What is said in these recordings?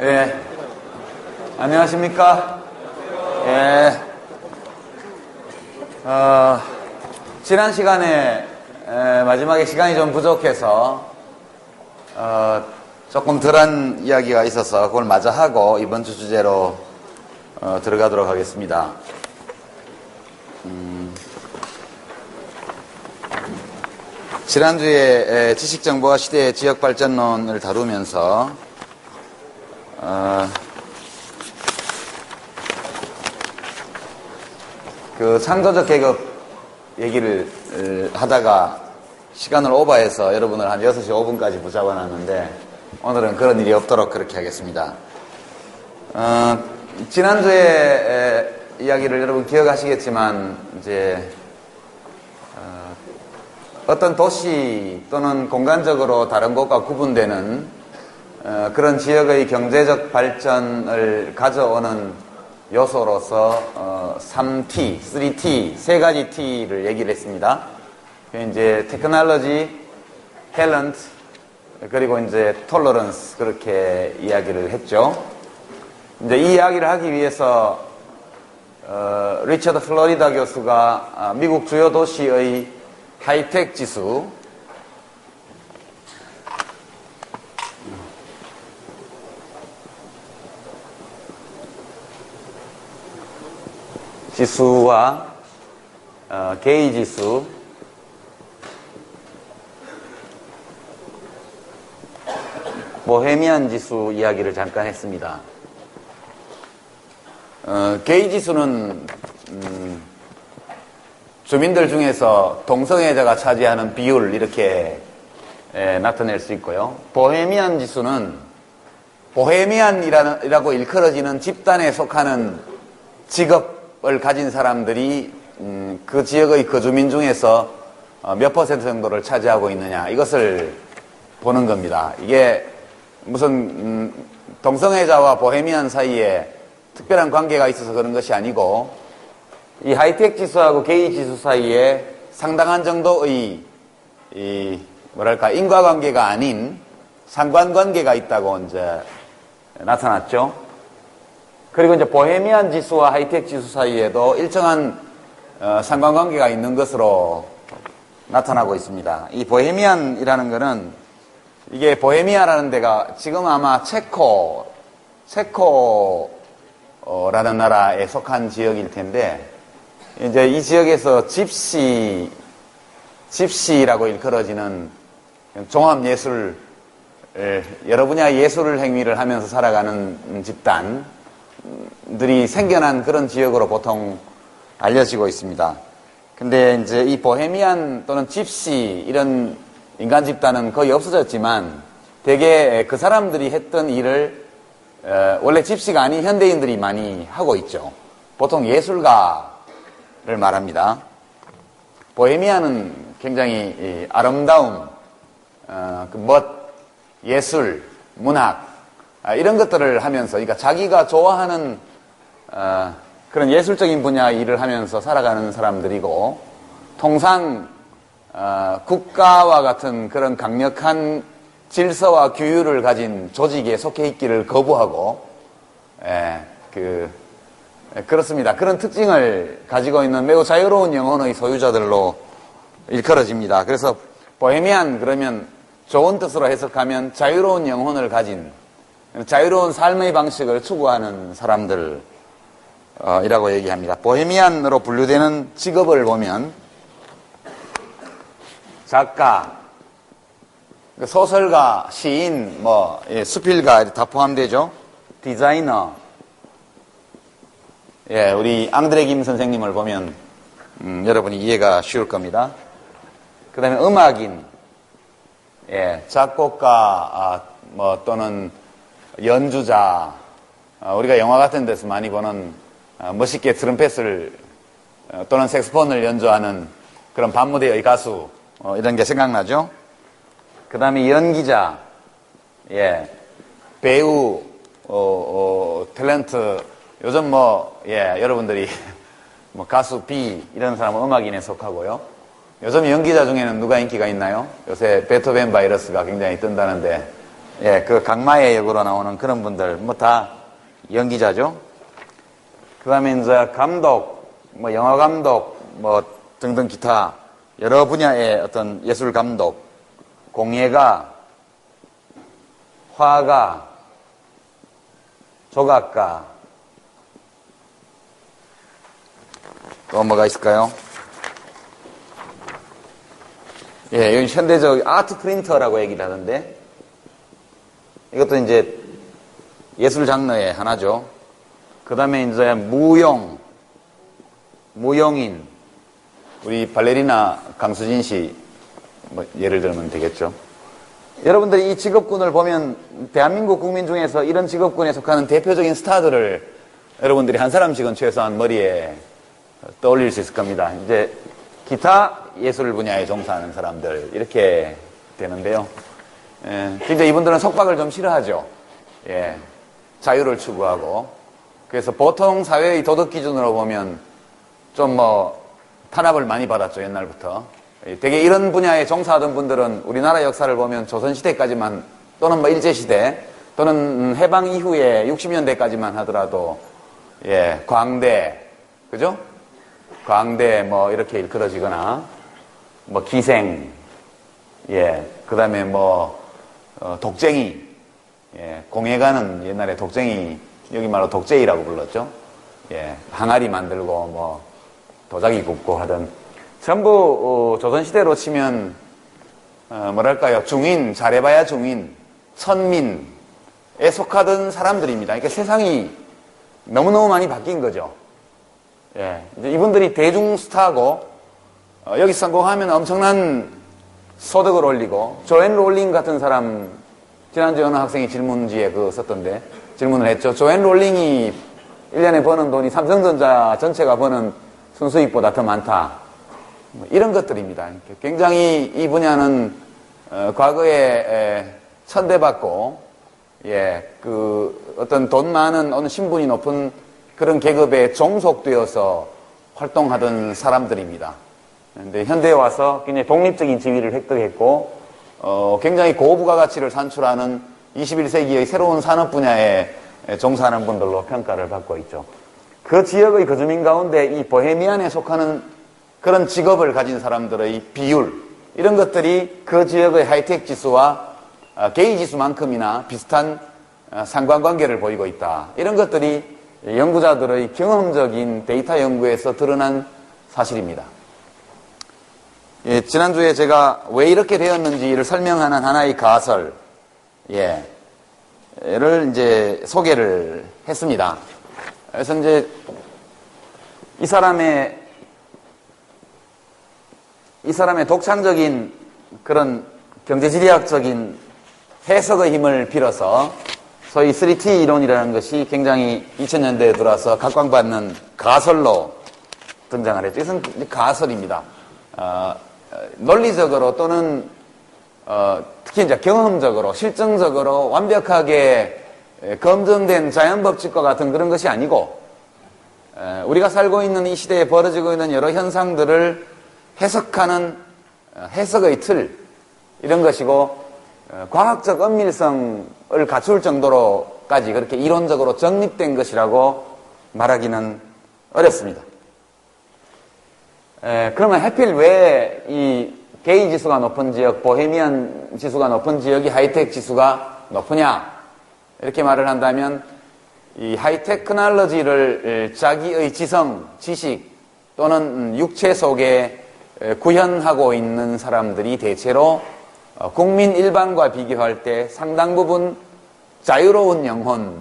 예. 안녕하십니까? 예. 지난 시간에, 마지막에 시간이 좀 부족해서, 조금 덜한 이야기가 있어서 그걸 마저 하고 이번 주 주제로, 들어가도록 하겠습니다. 지난주에 지식정보화 시대의 지역발전론을 다루면서 그 창조적 계급 얘기를 하다가 시간을 오버해서 여러분을 한 6시 5분까지 붙잡아 놨는데 오늘은 그런 일이 없도록 그렇게 하겠습니다. 지난주에 이야기를 여러분 기억하시겠지만 이제 어떤 도시 또는 공간적으로 다른 곳과 구분되는 그런 지역의 경제적 발전을 가져오는 요소로서 3T, 3T, 세 가지 T를 얘기를 했습니다. 이제 테크놀로지, 탤런트, 그리고 이제 톨러런스 그렇게 이야기를 했죠. 이제 이 이야기를 하기 위해서 리처드 플로리다 교수가 미국 주요 도시의 하이텍 지수와 게이 지수, 보헤미안 지수 이야기를 잠깐 했습니다. 게이 지수는 주민들 중에서 동성애자가 차지하는 비율 이렇게 나타낼 수 있고요. 보헤미안 지수는 보헤미안이라고 일컬어지는 집단에 속하는 직업을 가진 사람들이 그 지역의 거주민 중에서 몇 퍼센트 정도를 차지하고 있느냐 이것을 보는 겁니다. 이게 무슨 동성애자와 보헤미안 사이에 특별한 관계가 있어서 그런 것이 아니고 이 하이텍 지수하고 게이 지수 사이에 상당한 정도의 인과관계가 아닌 상관관계가 있다고 이제 나타났죠. 그리고 이제 보헤미안 지수와 하이텍 지수 사이에도 일정한 상관관계가 있는 것으로 나타나고 있습니다. 이 보헤미안이라는 거는 이게 보헤미아라는 데가 지금 아마 체코라는 나라에 속한 지역일 텐데 이제 이 지역에서 집시라고 일컬어지는 종합예술, 여러 분야의 예술 행위를 하면서 살아가는 집단들이 생겨난 그런 지역으로 보통 알려지고 있습니다. 근데 이제 이 보헤미안 또는 집시 이런 인간 집단은 거의 없어졌지만 대개 그 사람들이 했던 일을 원래 집시가 아닌 현대인들이 많이 하고 있죠. 보통 예술가를 말합니다. 보헤미안은 굉장히 아름다움, 멋, 예술, 문학 이런 것들을 하면서 그러니까 자기가 좋아하는 그런 예술적인 분야의 일을 하면서 살아가는 사람들이고 통상 국가와 같은 그런 강력한 질서와 규율을 가진 조직에 속해 있기를 거부하고 그렇습니다. 그런 특징을 가지고 있는 매우 자유로운 영혼의 소유자들로 일컬어집니다. 그래서 보헤미안 그러면 좋은 뜻으로 해석하면 자유로운 영혼을 가진 자유로운 삶의 방식을 추구하는 사람들이라고 얘기합니다. 보헤미안으로 분류되는 직업을 보면 작가, 소설가, 시인, 수필가 다 포함되죠. 디자이너, 우리 앙드레 김 선생님을 보면 여러분이 이해가 쉬울 겁니다. 그 다음에 음악인, 작곡가, 또는 연주자, 우리가 영화 같은 데서 많이 보는 멋있게 트럼펫을 또는 색소폰을 연주하는 그런 밤무대의 가수, 이런 게 생각나죠? 그 다음에 연기자, 배우, 탤런트, 요즘 여러분들이 가수 B, 이런 사람은 음악인에 속하고요. 요즘 연기자 중에는 누가 인기가 있나요? 요새 베토벤 바이러스가 굉장히 뜬다는데, 예, 그 강마의 역으로 나오는 그런 분들, 뭐 다 연기자죠. 그 다음에 이제 감독, 뭐 영화 감독, 뭐 등등 기타 여러 분야의 어떤 예술 감독, 공예가, 화가, 조각가, 또 뭐가 있을까요? 예, 여기 현대적 아트 프린터라고 얘기를 하던데, 이것도 이제 예술 장르의 하나죠. 그 다음에 이제 무용인, 우리 발레리나 강수진 씨, 뭐 예를 들면 되겠죠. 여러분들이 이 직업군을 보면 대한민국 국민 중에서 이런 직업군에 속하는 대표적인 스타들을 여러분들이 한 사람씩은 최소한 머리에 떠올릴 수 있을 겁니다. 이제 기타 예술 분야에 종사하는 사람들 이렇게 되는데요. 예, 진짜 이분들은 속박을 좀 싫어하죠. 예, 자유를 추구하고. 그래서 보통 사회의 도덕 기준으로 보면 좀 뭐 탄압을 많이 받았죠, 옛날부터. 되게 이런 분야에 종사하던 분들은 우리나라 역사를 보면 조선시대까지만 또는 뭐 일제시대 또는 해방 이후에 60년대까지만 하더라도 예, 광대, 그죠? 광대 뭐 이렇게 일컬어지거나 뭐 기생, 예, 그 다음에 뭐 독쟁이, 예, 공예가는 옛날에 독쟁이, 여기 말로 독재이라고 불렀죠. 예, 항아리 만들고 뭐 도자기 굽고 하던 전부 조선시대로 치면 뭐랄까요, 중인, 잘해봐야 중인, 천민에 속하던 사람들입니다. 그러니까 세상이 너무너무 많이 바뀐 거죠. 예, 이제 이분들이 대중 스타고 여기 성공하면 엄청난 소득을 올리고 조앤 롤링 같은 사람, 지난주에 어느 학생이 질문지에 썼던데 질문을 했죠. 조앤 롤링이 1년에 버는 돈이 삼성전자 전체가 버는 순수익보다 더 많다. 이런 것들입니다. 굉장히 이 분야는 과거에 천대받고 예, 그 어떤 돈 많은 어느 신분이 높은 그런 계급에 종속되어서 활동하던 사람들입니다. 그런데 현대에 와서 굉장히 독립적인 지위를 획득했고 굉장히 고부가가치를 산출하는 21세기의 새로운 산업 분야에 종사하는 분들로 평가를 받고 있죠. 그 지역의 거주민 가운데 이 보헤미안에 속하는 그런 직업을 가진 사람들의 비율, 이런 것들이 그 지역의 하이텍 지수와 게이 지수만큼이나 비슷한 상관관계를 보이고 있다. 이런 것들이 연구자들의 경험적인 데이터 연구에서 드러난 사실입니다. 예, 지난주에 제가 왜 이렇게 되었는지를 설명하는 하나의 가설, 예, 를 이제 소개를 했습니다. 그래서 이제 이 사람의 독창적인 그런 경제지리학적인 해석의 힘을 빌어서 소위 3T 이론이라는 것이 굉장히 2000년대에 들어와서 각광받는 가설로 등장을 했죠. 이것은 가설입니다. 논리적으로 또는 특히 이제 경험적으로, 실증적으로 완벽하게 검증된 자연법칙과 같은 그런 것이 아니고 우리가 살고 있는 이 시대에 벌어지고 있는 여러 현상들을 해석하는 해석의 틀, 이런 것이고 과학적 엄밀성을 갖출 정도로까지 그렇게 이론적으로 정립된 것이라고 말하기는 어렵습니다. 그러면 하필 왜 이 게이 지수가 높은 지역, 보헤미안 지수가 높은 지역이 하이텍 지수가 높으냐, 이렇게 말을 한다면 이 하이테크놀로지를 자기의 지성, 지식 또는 육체 속에 구현하고 있는 사람들이 대체로 국민 일반과 비교할 때 상당 부분 자유로운 영혼을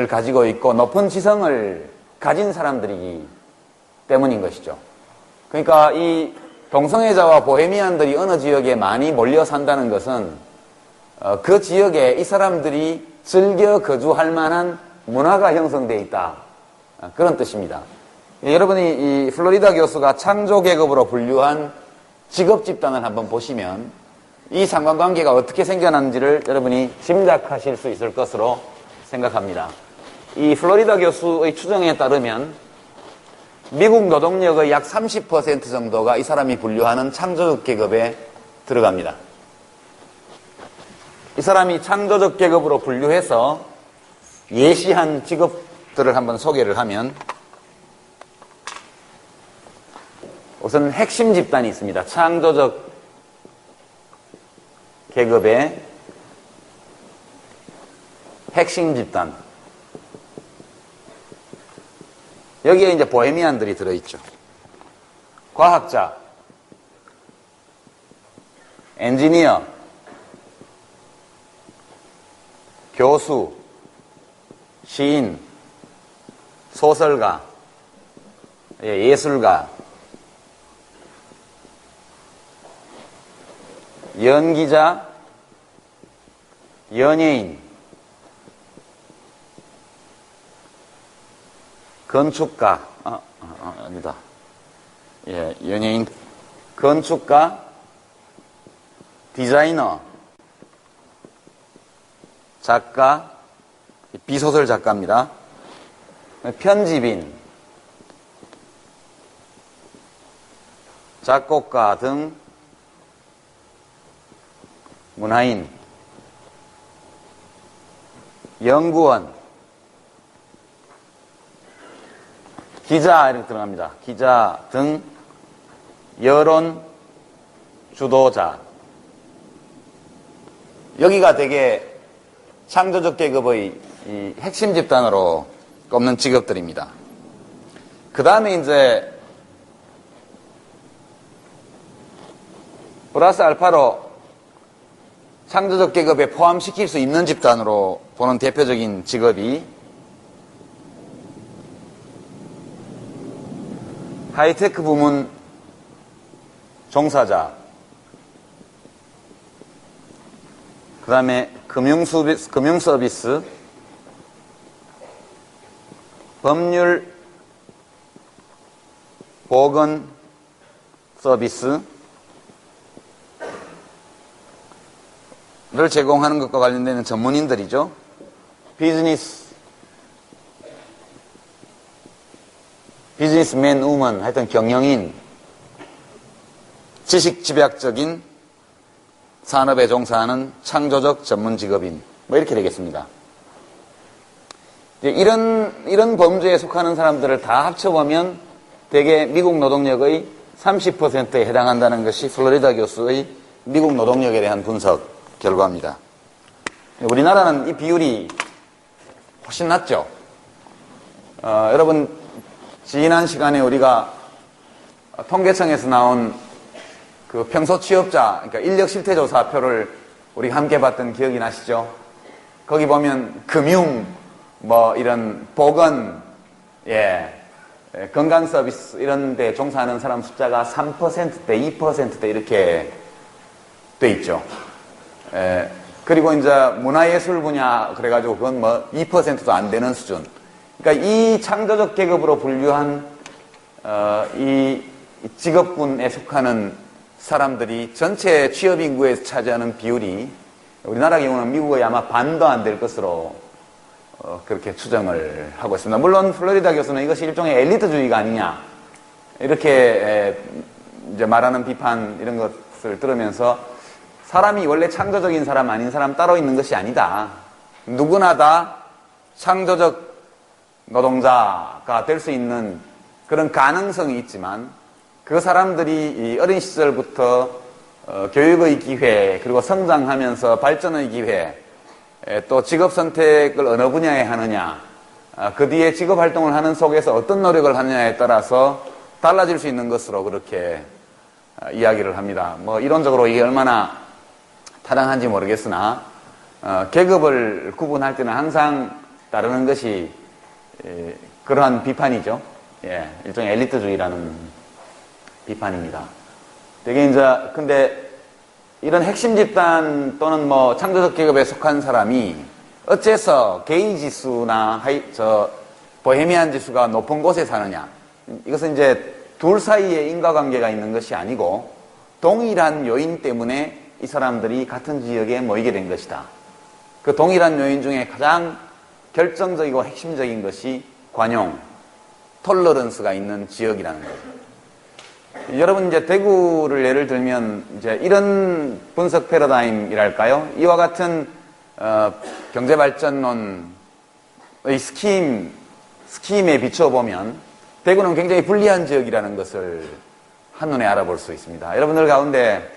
가지고 있고 높은 지성을 가진 사람들이기 때문인 것이죠. 그러니까 이 동성애자와 보헤미안들이 어느 지역에 많이 몰려 산다는 것은 그 지역에 이 사람들이 즐겨 거주할 만한 문화가 형성되어 있다, 그런 뜻입니다. 여러분이 이 플로리다 교수가 창조 계급으로 분류한 직업 집단을 한번 보시면 이 상관관계가 어떻게 생겨났는지를 여러분이 짐작하실 수 있을 것으로 생각합니다. 이 플로리다 교수의 추정에 따르면 미국 노동력의 약 30% 정도가 이 사람이 분류하는 창조적 계급에 들어갑니다. 이 사람이 창조적 계급으로 분류해서 예시한 직업들을 한번 소개를 하면 우선 핵심 집단이 있습니다. 창조적 계급의 핵심 집단. 여기에 이제 보헤미안들이 들어있죠. 과학자, 엔지니어, 교수, 시인, 소설가, 예술가, 연기자, 연예인, 건축가, 아니다. 예, 연예인, 건축가, 디자이너, 작가, 비소설 작가입니다. 편집인, 작곡가 등 문화인, 연구원, 기자 이렇게 들어갑니다. 기자 등 여론 주도자. 여기가 되게 창조적 계급의 이 핵심 집단으로 꼽는 직업들입니다. 그 다음에 이제 플러스 알파로 창조적 계급에 포함시킬 수 있는 집단으로 보는 대표적인 직업이 하이테크 부문 종사자, 그 다음에 금융서비스, 법률 보건 서비스를 제공하는 것과 관련되는 전문인들이죠. 비즈니스맨, 우먼, 하여튼 경영인, 지식 집약적인 산업에 종사하는 창조적 전문 직업인, 뭐 이렇게 되겠습니다. 이런 범주에 속하는 사람들을 다 합쳐보면 대개 미국 노동력의 30%에 해당한다는 것이 플로리다 교수의 미국 노동력에 대한 분석 결과입니다. 우리나라는 이 비율이 훨씬 낮죠. 여러분, 지난 시간에 우리가 통계청에서 나온 그 평소 취업자, 그러니까 인력 실태 조사표를 우리가 함께 봤던 기억이 나시죠? 거기 보면 금융, 뭐 이런 보건, 건강 서비스 이런 데 종사하는 사람 숫자가 3%대, 2%대 이렇게 돼 있죠. 그리고 이제 문화예술 분야 그래가지고 그건 뭐 2%도 안 되는 수준. 그러니까 이 창조적 계급으로 분류한 이 직업군에 속하는 사람들이 전체 취업 인구에서 차지하는 비율이 우리나라 경우는 미국의 아마 반도 안 될 것으로 그렇게 추정을 하고 있습니다. 물론 플로리다 교수는 이것이 일종의 엘리트주의가 아니냐 이렇게 이제 말하는 비판 이런 것을 들으면서 사람이 원래 창조적인 사람 아닌 사람 따로 있는 것이 아니다. 누구나 다 창조적 노동자가 될 수 있는 그런 가능성이 있지만 그 사람들이 어린 시절부터 교육의 기회 그리고 성장하면서 발전의 기회 또 직업 선택을 어느 분야에 하느냐 그 뒤에 직업 활동을 하는 속에서 어떤 노력을 하느냐에 따라서 달라질 수 있는 것으로 그렇게 이야기를 합니다. 뭐 이론적으로 이게 얼마나 타당한지 모르겠으나 계급을 구분할 때는 항상 따르는 것이 그러한 비판이죠. 일종의 엘리트주의라는 비판입니다. 되게 이제 근데 이런 핵심 집단 또는 뭐 창조적 계급에 속한 사람이 어째서 게이 지수나 보헤미안 지수가 높은 곳에 사느냐? 이것은 이제 둘 사이에 인과관계가 있는 것이 아니고 동일한 요인 때문에 이 사람들이 같은 지역에 모이게 된 것이다. 그 동일한 요인 중에 가장 결정적이고 핵심적인 것이 관용, 톨러런스가 있는 지역이라는 거죠. 여러분 이제 대구를 예를 들면 이제 이런 분석 패러다임이랄까요? 이와 같은 경제발전론의 스킴에 비춰보면 대구는 굉장히 불리한 지역이라는 것을 한눈에 알아볼 수 있습니다. 여러분들 가운데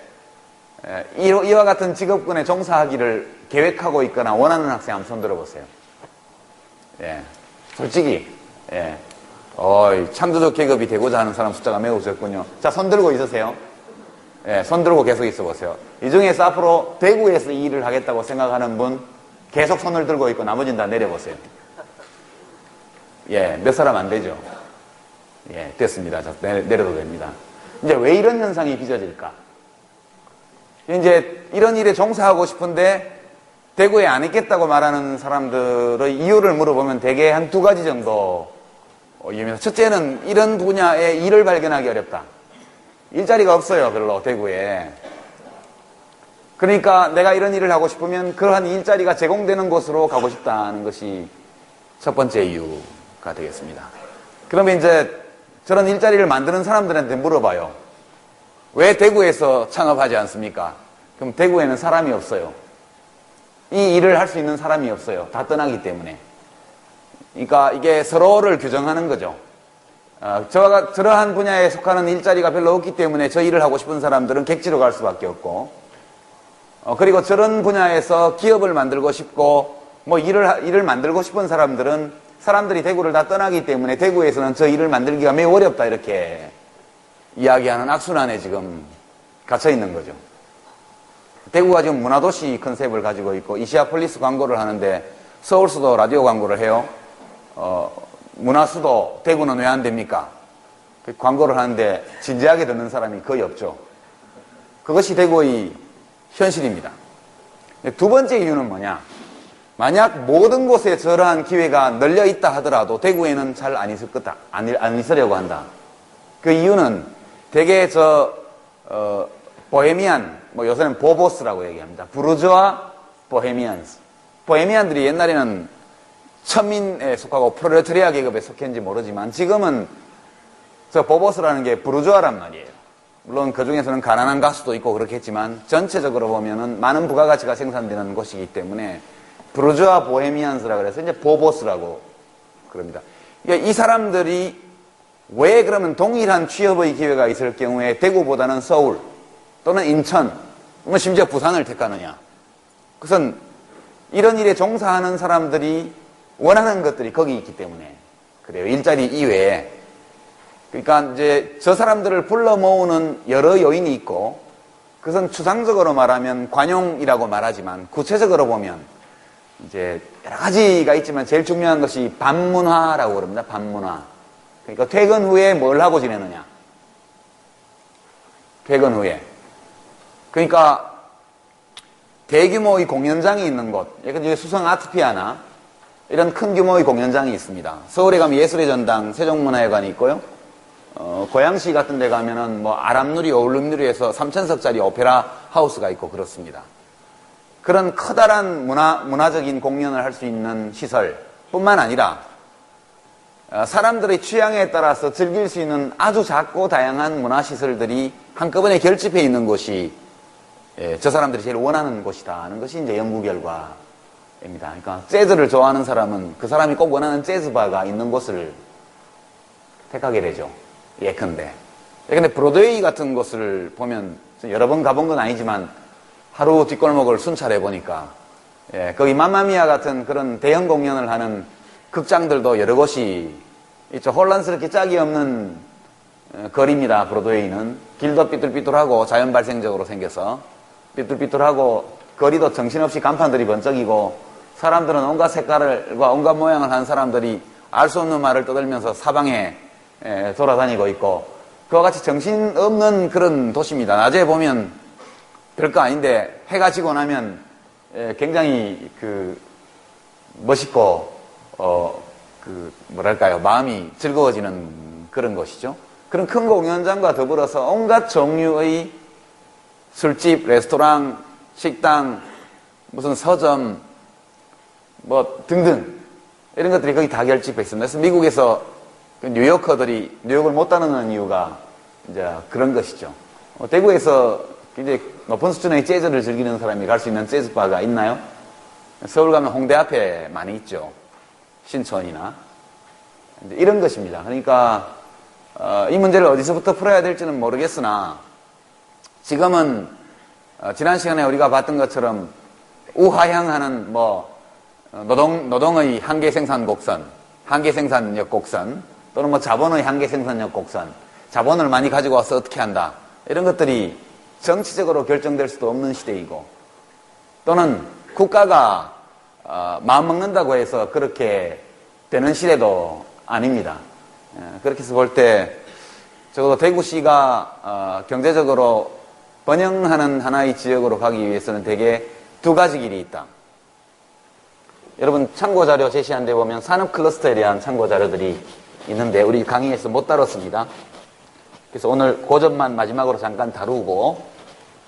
이와 같은 직업군에 종사하기를 계획하고 있거나 원하는 학생 한번 손 들어보세요. 예, 솔직히 예. 창조적 계급이 되고자 하는 사람 숫자가 매우 적군요. 자, 손 들고 있으세요. 예, 손 들고 계속 있어 보세요. 이 중에서 앞으로 대구에서 이 일을 하겠다고 생각하는 분 계속 손을 들고 있고 나머지는 다 내려보세요. 예, 몇 사람 안 되죠? 예, 됐습니다. 자, 내려도 됩니다. 이제 왜 이런 현상이 빚어질까? 이제 이런 일에 종사하고 싶은데 대구에 안 있겠다고 말하는 사람들의 이유를 물어보면 대개 한 두 가지 정도 이유입니다. 첫째는 이런 분야의 일을 발견하기 어렵다. 일자리가 없어요, 별로, 대구에. 그러니까 내가 이런 일을 하고 싶으면 그러한 일자리가 제공되는 곳으로 가고 싶다는 것이 첫 번째 이유가 되겠습니다. 그러면 이제 저런 일자리를 만드는 사람들한테 물어봐요. 왜 대구에서 창업하지 않습니까? 그럼 대구에는 사람이 없어요. 이 일을 할 수 있는 사람이 없어요. 다 떠나기 때문에. 그러니까 이게 서로를 규정하는 거죠. 저러한 분야에 속하는 일자리가 별로 없기 때문에 저 일을 하고 싶은 사람들은 객지로 갈 수밖에 없고, 그리고 저런 분야에서 기업을 만들고 싶고, 뭐 일을 만들고 싶은 사람들은 사람들이 대구를 다 떠나기 때문에 대구에서는 저 일을 만들기가 매우 어렵다, 이렇게 이야기하는 악순환에 지금 갇혀 있는 거죠. 대구가 지금 문화도시 컨셉을 가지고 있고, 이시아폴리스 광고를 하는데 서울수도 라디오 광고를 해요. 문화수도 대구는 왜 안 됩니까? 그 광고를 하는데 진지하게 듣는 사람이 거의 없죠. 그것이 대구의 현실입니다. 두 번째 이유는 뭐냐? 만약 모든 곳에 저러한 기회가 널려 있다 하더라도 대구에는 잘 안 있을 거다. 안 있으려고 한다. 그 이유는 대개 보헤미안, 뭐 요새는 보보스라고 얘기합니다. 부르주아 보헤미안스. 보헤미안들이 옛날에는 천민에 속하고 프롤레타리아 계급에 속했는지 모르지만 지금은 저 보보스라는 게 부르주아란 말이에요. 물론 그 중에서는 가난한 가수도 있고 그렇겠지만 전체적으로 보면은 많은 부가가치가 생산되는 곳이기 때문에 부르주아 보헤미안스라 그래서 이제 보보스라고 그럽니다. 이 사람들이 왜 그러면 동일한 취업의 기회가 있을 경우에 대구보다는 서울 또는 인천, 뭐 심지어 부산을 택하느냐? 그것은 이런 일에 종사하는 사람들이 원하는 것들이 거기 있기 때문에 그래요. 일자리 이외에. 그러니까 이제 저 사람들을 불러 모으는 여러 요인이 있고, 그것은 추상적으로 말하면 관용이라고 말하지만 구체적으로 보면 이제 여러 가지가 있지만 제일 중요한 것이 밤문화라고 그럽니다. 밤문화. 그러니까 퇴근 후에 뭘 하고 지내느냐? 퇴근 후에. 그러니까 대규모의 공연장이 있는 곳, 예컨대 수성 아트피아나 이런 큰 규모의 공연장이 있습니다. 서울에 가면 예술의 전당, 세종문화회관이 있고요. 고양시 같은 데 가면은 뭐 아람누리, 어울림누리에서 3,000석짜리 오페라 하우스가 있고 그렇습니다. 그런 커다란 문화적인 공연을 할 수 있는 시설뿐만 아니라 사람들의 취향에 따라서 즐길 수 있는 아주 작고 다양한 문화시설들이 한꺼번에 결집해 있는 곳이 저 사람들이 제일 원하는 곳이다 하는 것이 이제 연구 결과입니다. 그러니까 재즈를 좋아하는 사람은 그 사람이 꼭 원하는 재즈바가 있는 곳을 택하게 되죠. 예컨대 브로드웨이 같은 곳을 보면 여러 번 가본 건 아니지만 하루 뒷골목을 순찰해 보니까 거기 맘마미아 같은 그런 대형 공연을 하는 극장들도 여러 곳이 있죠. 혼란스럽게 짝이 없는 거리입니다. 브로드웨이는 길도 삐뚤삐뚤하고 자연 발생적으로 생겨서 삐뚤삐뚤하고 거리도 정신없이 간판들이 번쩍이고 사람들은 온갖 색깔과 온갖 모양을 한 사람들이 알 수 없는 말을 떠들면서 사방에 돌아다니고 있고 그와 같이 정신없는 그런 도시입니다. 낮에 보면 별거 아닌데 해가 지고 나면 굉장히 멋있고 뭐랄까요, 마음이 즐거워지는 그런 곳이죠. 그런 큰 공연장과 더불어서 온갖 종류의 술집, 레스토랑, 식당, 무슨 서점, 뭐 등등 이런 것들이 거기 다 결집해 있습니다. 그래서 미국에서 뉴요커들이 뉴욕을 못 다니는 이유가 이제 그런 것이죠. 대구에서 굉장히 높은 수준의 재즈를 즐기는 사람이 갈 수 있는 재즈바가 있나요? 서울 가면 홍대 앞에 많이 있죠. 신촌이나. 이런 것입니다. 그러니까 이 문제를 어디서부터 풀어야 될지는 모르겠으나 지금은 지난 시간에 우리가 봤던 것처럼 우하향하는 노동의 한계 생산 곡선, 한계 생산력 곡선, 또는 자본의 한계 생산력 곡선, 자본을 많이 가지고 와서 어떻게 한다. 이런 것들이 정치적으로 결정될 수도 없는 시대이고, 또는 국가가 마음 먹는다고 해서 그렇게 되는 시대도 아닙니다. 그렇게 해서 볼 때 적어도 대구시가 경제적으로 번영하는 하나의 지역으로 가기 위해서는 대개 두 가지 길이 있다. 여러분 참고자료 제시한 데 보면 산업클러스터에 대한 참고자료들이 있는데 우리 강의에서 못 다뤘습니다. 그래서 오늘 그 점만 마지막으로 잠깐 다루고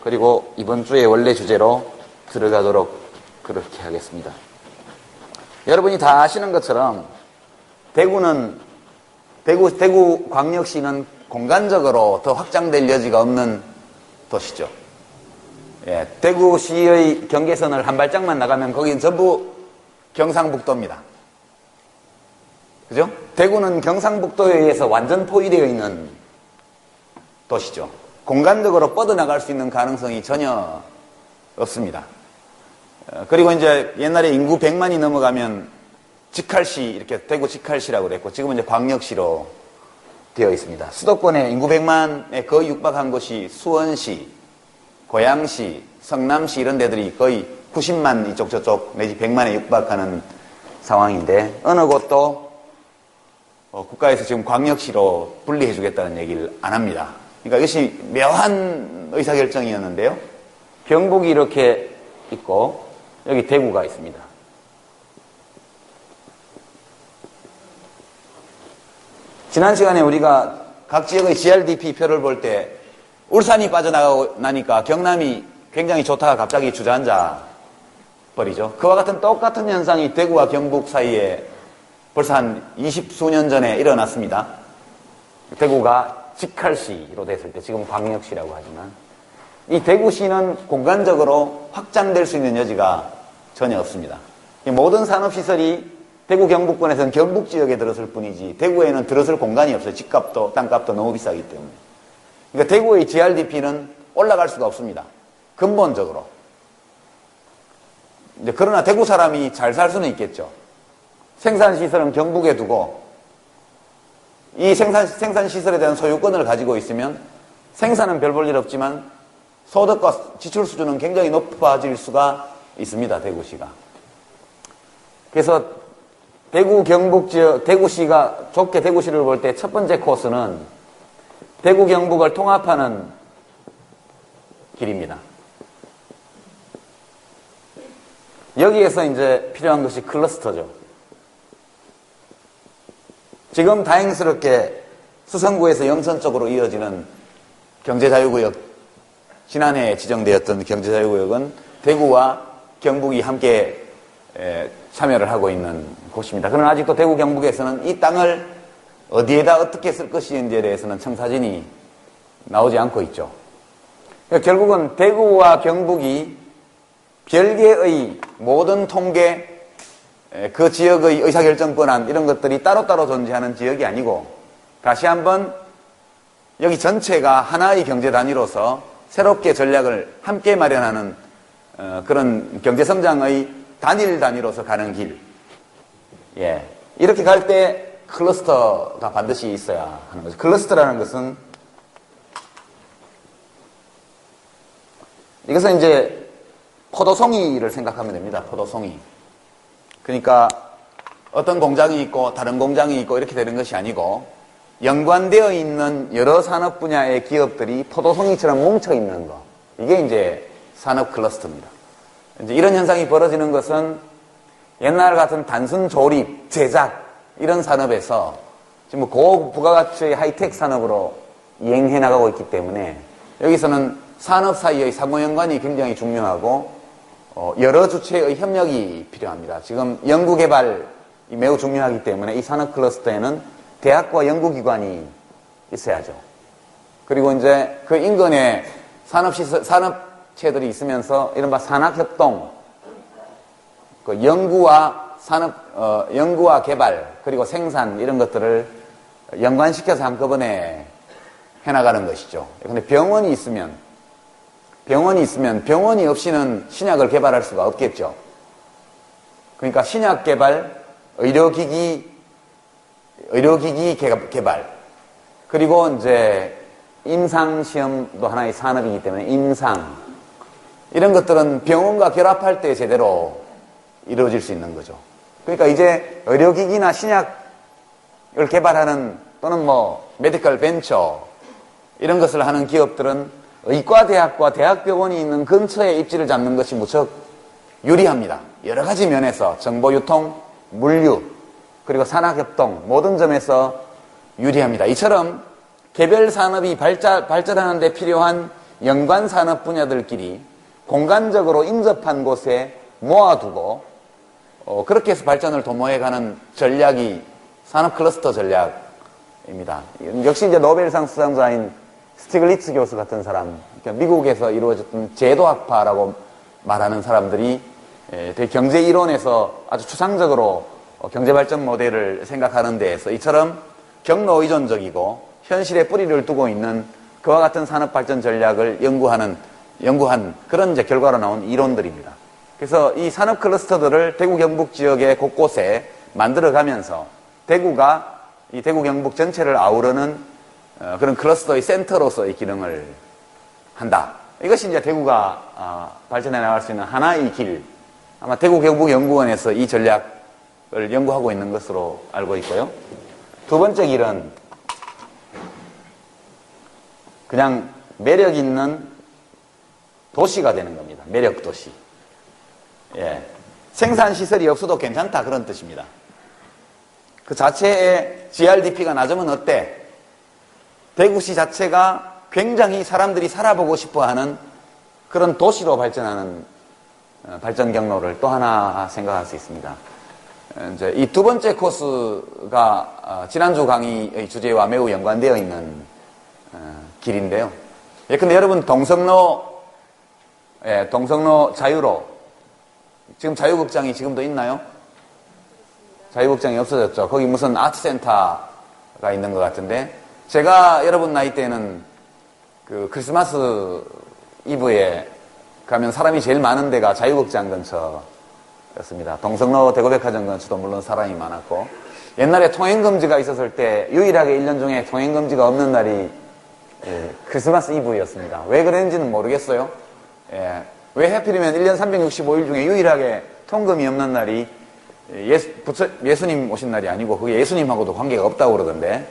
그리고 이번 주에 원래 주제로 들어가도록 그렇게 하겠습니다. 여러분이 다 아시는 것처럼 대구광역시는 공간적으로 더 확장될 여지가 없는 도시죠. 예, 대구시의 경계선을 한 발짝만 나가면 거긴 전부 경상북도입니다. 그죠? 대구는 경상북도에 의해서 완전 포위되어 있는 도시죠. 공간적으로 뻗어나갈 수 있는 가능성이 전혀 없습니다. 그리고 이제 옛날에 인구 100만이 넘어가면 직할시, 이렇게 대구 직할시라고 그랬고 지금은 이제 광역시로 되어 있습니다. 수도권에 인구 100만에 거의 육박한 곳이 수원시, 고양시, 성남시 이런 데들이 거의 90만 이쪽 저쪽 내지 100만에 육박하는 상황인데 어느 곳도 국가에서 지금 광역시로 분리해 주겠다는 얘기를 안 합니다. 그러니까 이것이 묘한 의사결정이었는데요. 경북이 이렇게 있고 여기 대구가 있습니다. 지난 시간에 우리가 각 지역의 GRDP 표를 볼 때 울산이 빠져나가니까 경남이 굉장히 좋다가 갑자기 주저앉아 버리죠. 그와 같은 똑같은 현상이 대구와 경북 사이에 벌써 한 20수년 전에 일어났습니다. 대구가 직할시로 됐을 때 지금 광역시라고 하지만 이 대구시는 공간적으로 확장될 수 있는 여지가 전혀 없습니다. 모든 산업시설이 대구 경북권에서는 경북 지역에 들어설 뿐이지 대구에는 들어설 공간이 없어요. 집값도 땅값도 너무 비싸기 때문에. 그러니까 대구의 GRDP는 올라갈 수가 없습니다. 근본적으로. 이제 그러나 대구 사람이 잘 살 수는 있겠죠. 생산시설은 경북에 두고 이 생산시설에 대한 소유권을 가지고 있으면 생산은 별 볼 일 없지만 소득과 지출 수준은 굉장히 높아질 수가 있습니다. 대구시가. 그래서 대구 경북 지역, 대구시가 좋게 대구시를 볼 때 첫 번째 코스는 대구 경북을 통합하는 길입니다. 여기에서 이제 필요한 것이 클러스터죠. 지금 다행스럽게 수성구에서 영천 쪽으로 이어지는 경제자유구역, 지난해 지정되었던 경제자유구역은 대구와 경북이 함께 참여를 하고 있는 곳입니다. 그러나 아직도 대구 경북에서는 이 땅을 어디에다 어떻게 쓸 것인지에 대해서는 청사진이 나오지 않고 있죠. 그러니까 결국은 대구와 경북이 별개의 모든 통계, 그 지역의 의사결정 권한 이런 것들이 따로따로 존재하는 지역이 아니고 다시 한번 여기 전체가 하나의 경제 단위로서 새롭게 전략을 함께 마련하는 그런 경제성장의 단일 단위로서 가는 길. 예. 이렇게 갈 때 클러스터가 반드시 있어야 하는 거죠. 클러스터라는 것은 이것은 이제 포도송이를 생각하면 됩니다. 포도송이. 그러니까 어떤 공장이 있고 다른 공장이 있고 이렇게 되는 것이 아니고 연관되어 있는 여러 산업 분야의 기업들이 포도송이처럼 뭉쳐 있는 거. 이게 이제 산업 클러스터입니다. 이제 이런 현상이 벌어지는 것은 옛날 같은 단순 조립, 제작 이런 산업에서 지금 고부가가치의 하이텍 산업으로 이행해 나가고 있기 때문에 여기서는 산업 사이의 상호연관이 굉장히 중요하고 여러 주체의 협력이 필요합니다. 지금 연구개발이 매우 중요하기 때문에 이 산업 클러스터에는 대학과 연구기관이 있어야죠. 그리고 이제 그 인근에 산업체들이 있으면서 이른바 산학협동, 그 연구와 개발, 그리고 생산, 이런 것들을 연관시켜서 한꺼번에 해나가는 것이죠. 근데 병원이 있으면 병원이 없이는 신약을 개발할 수가 없겠죠. 그러니까 신약 개발, 의료기기 개발, 그리고 이제 임상시험도 하나의 산업이기 때문에 임상, 이런 것들은 병원과 결합할 때 제대로 이루어질 수 있는 거죠. 그러니까 이제 의료기기나 신약을 개발하는 또는 뭐 메디컬 벤처 이런 것을 하는 기업들은 의과대학과 대학병원이 있는 근처에 입지를 잡는 것이 무척 유리합니다. 여러 가지 면에서 정보유통, 물류, 그리고 산학협동 모든 점에서 유리합니다. 이처럼 개별 산업이 발전하는 데 필요한 연관 산업 분야들끼리 공간적으로 인접한 곳에 모아두고 그렇게 해서 발전을 도모해가는 전략이 산업 클러스터 전략입니다. 역시 이제 노벨상 수상자인 스티글리츠 교수 같은 사람, 그러니까 미국에서 이루어졌던 제도학파라고 말하는 사람들이 되게 경제 이론에서 아주 추상적으로 경제발전 모델을 생각하는 데에서 이처럼 경로 의존적이고 현실에 뿌리를 두고 있는 그와 같은 산업발전 전략을 연구한 그런 이제 결과로 나온 이론들입니다. 그래서 이 산업 클러스터들을 대구 경북 지역의 곳곳에 만들어가면서 대구가 이 대구 경북 전체를 아우르는 그런 클러스터의 센터로서의 기능을 한다. 이것이 이제 대구가 발전해 나갈 수 있는 하나의 길. 아마 대구 경북연구원에서 이 전략을 연구하고 있는 것으로 알고 있고요. 두 번째 길은 그냥 매력 있는 도시가 되는 겁니다. 매력 도시. 예. 생산시설이 없어도 괜찮다, 그런 뜻입니다. 그 자체의 GRDP가 낮으면 어때? 대구시 자체가 굉장히 사람들이 살아보고 싶어 하는 그런 도시로 발전하는 발전 경로를 또 하나 생각할 수 있습니다. 이제 이 두 번째 코스가 지난주 강의의 주제와 매우 연관되어 있는 길인데요. 근데 여러분 동성로 자유로 지금 자유극장이 지금도 있나요? 자유극장이 없어졌죠. 거기 무슨 아트센터가 있는 것 같은데, 제가 여러분 나이 때는 그 크리스마스 이브에 가면 사람이 제일 많은 데가 자유극장 근처였습니다. 동성로 대구백화점 근처도 물론 사람이 많았고, 옛날에 통행금지가 있었을 때 유일하게 1년 중에 통행금지가 없는 날이 크리스마스 이브였습니다. 왜 그랬는지는 모르겠어요. 왜 하필이면 1년 365일 중에 유일하게 통금이 없는 날이 예수님 오신 날이 아니고 그게 예수님하고도 관계가 없다고 그러던데,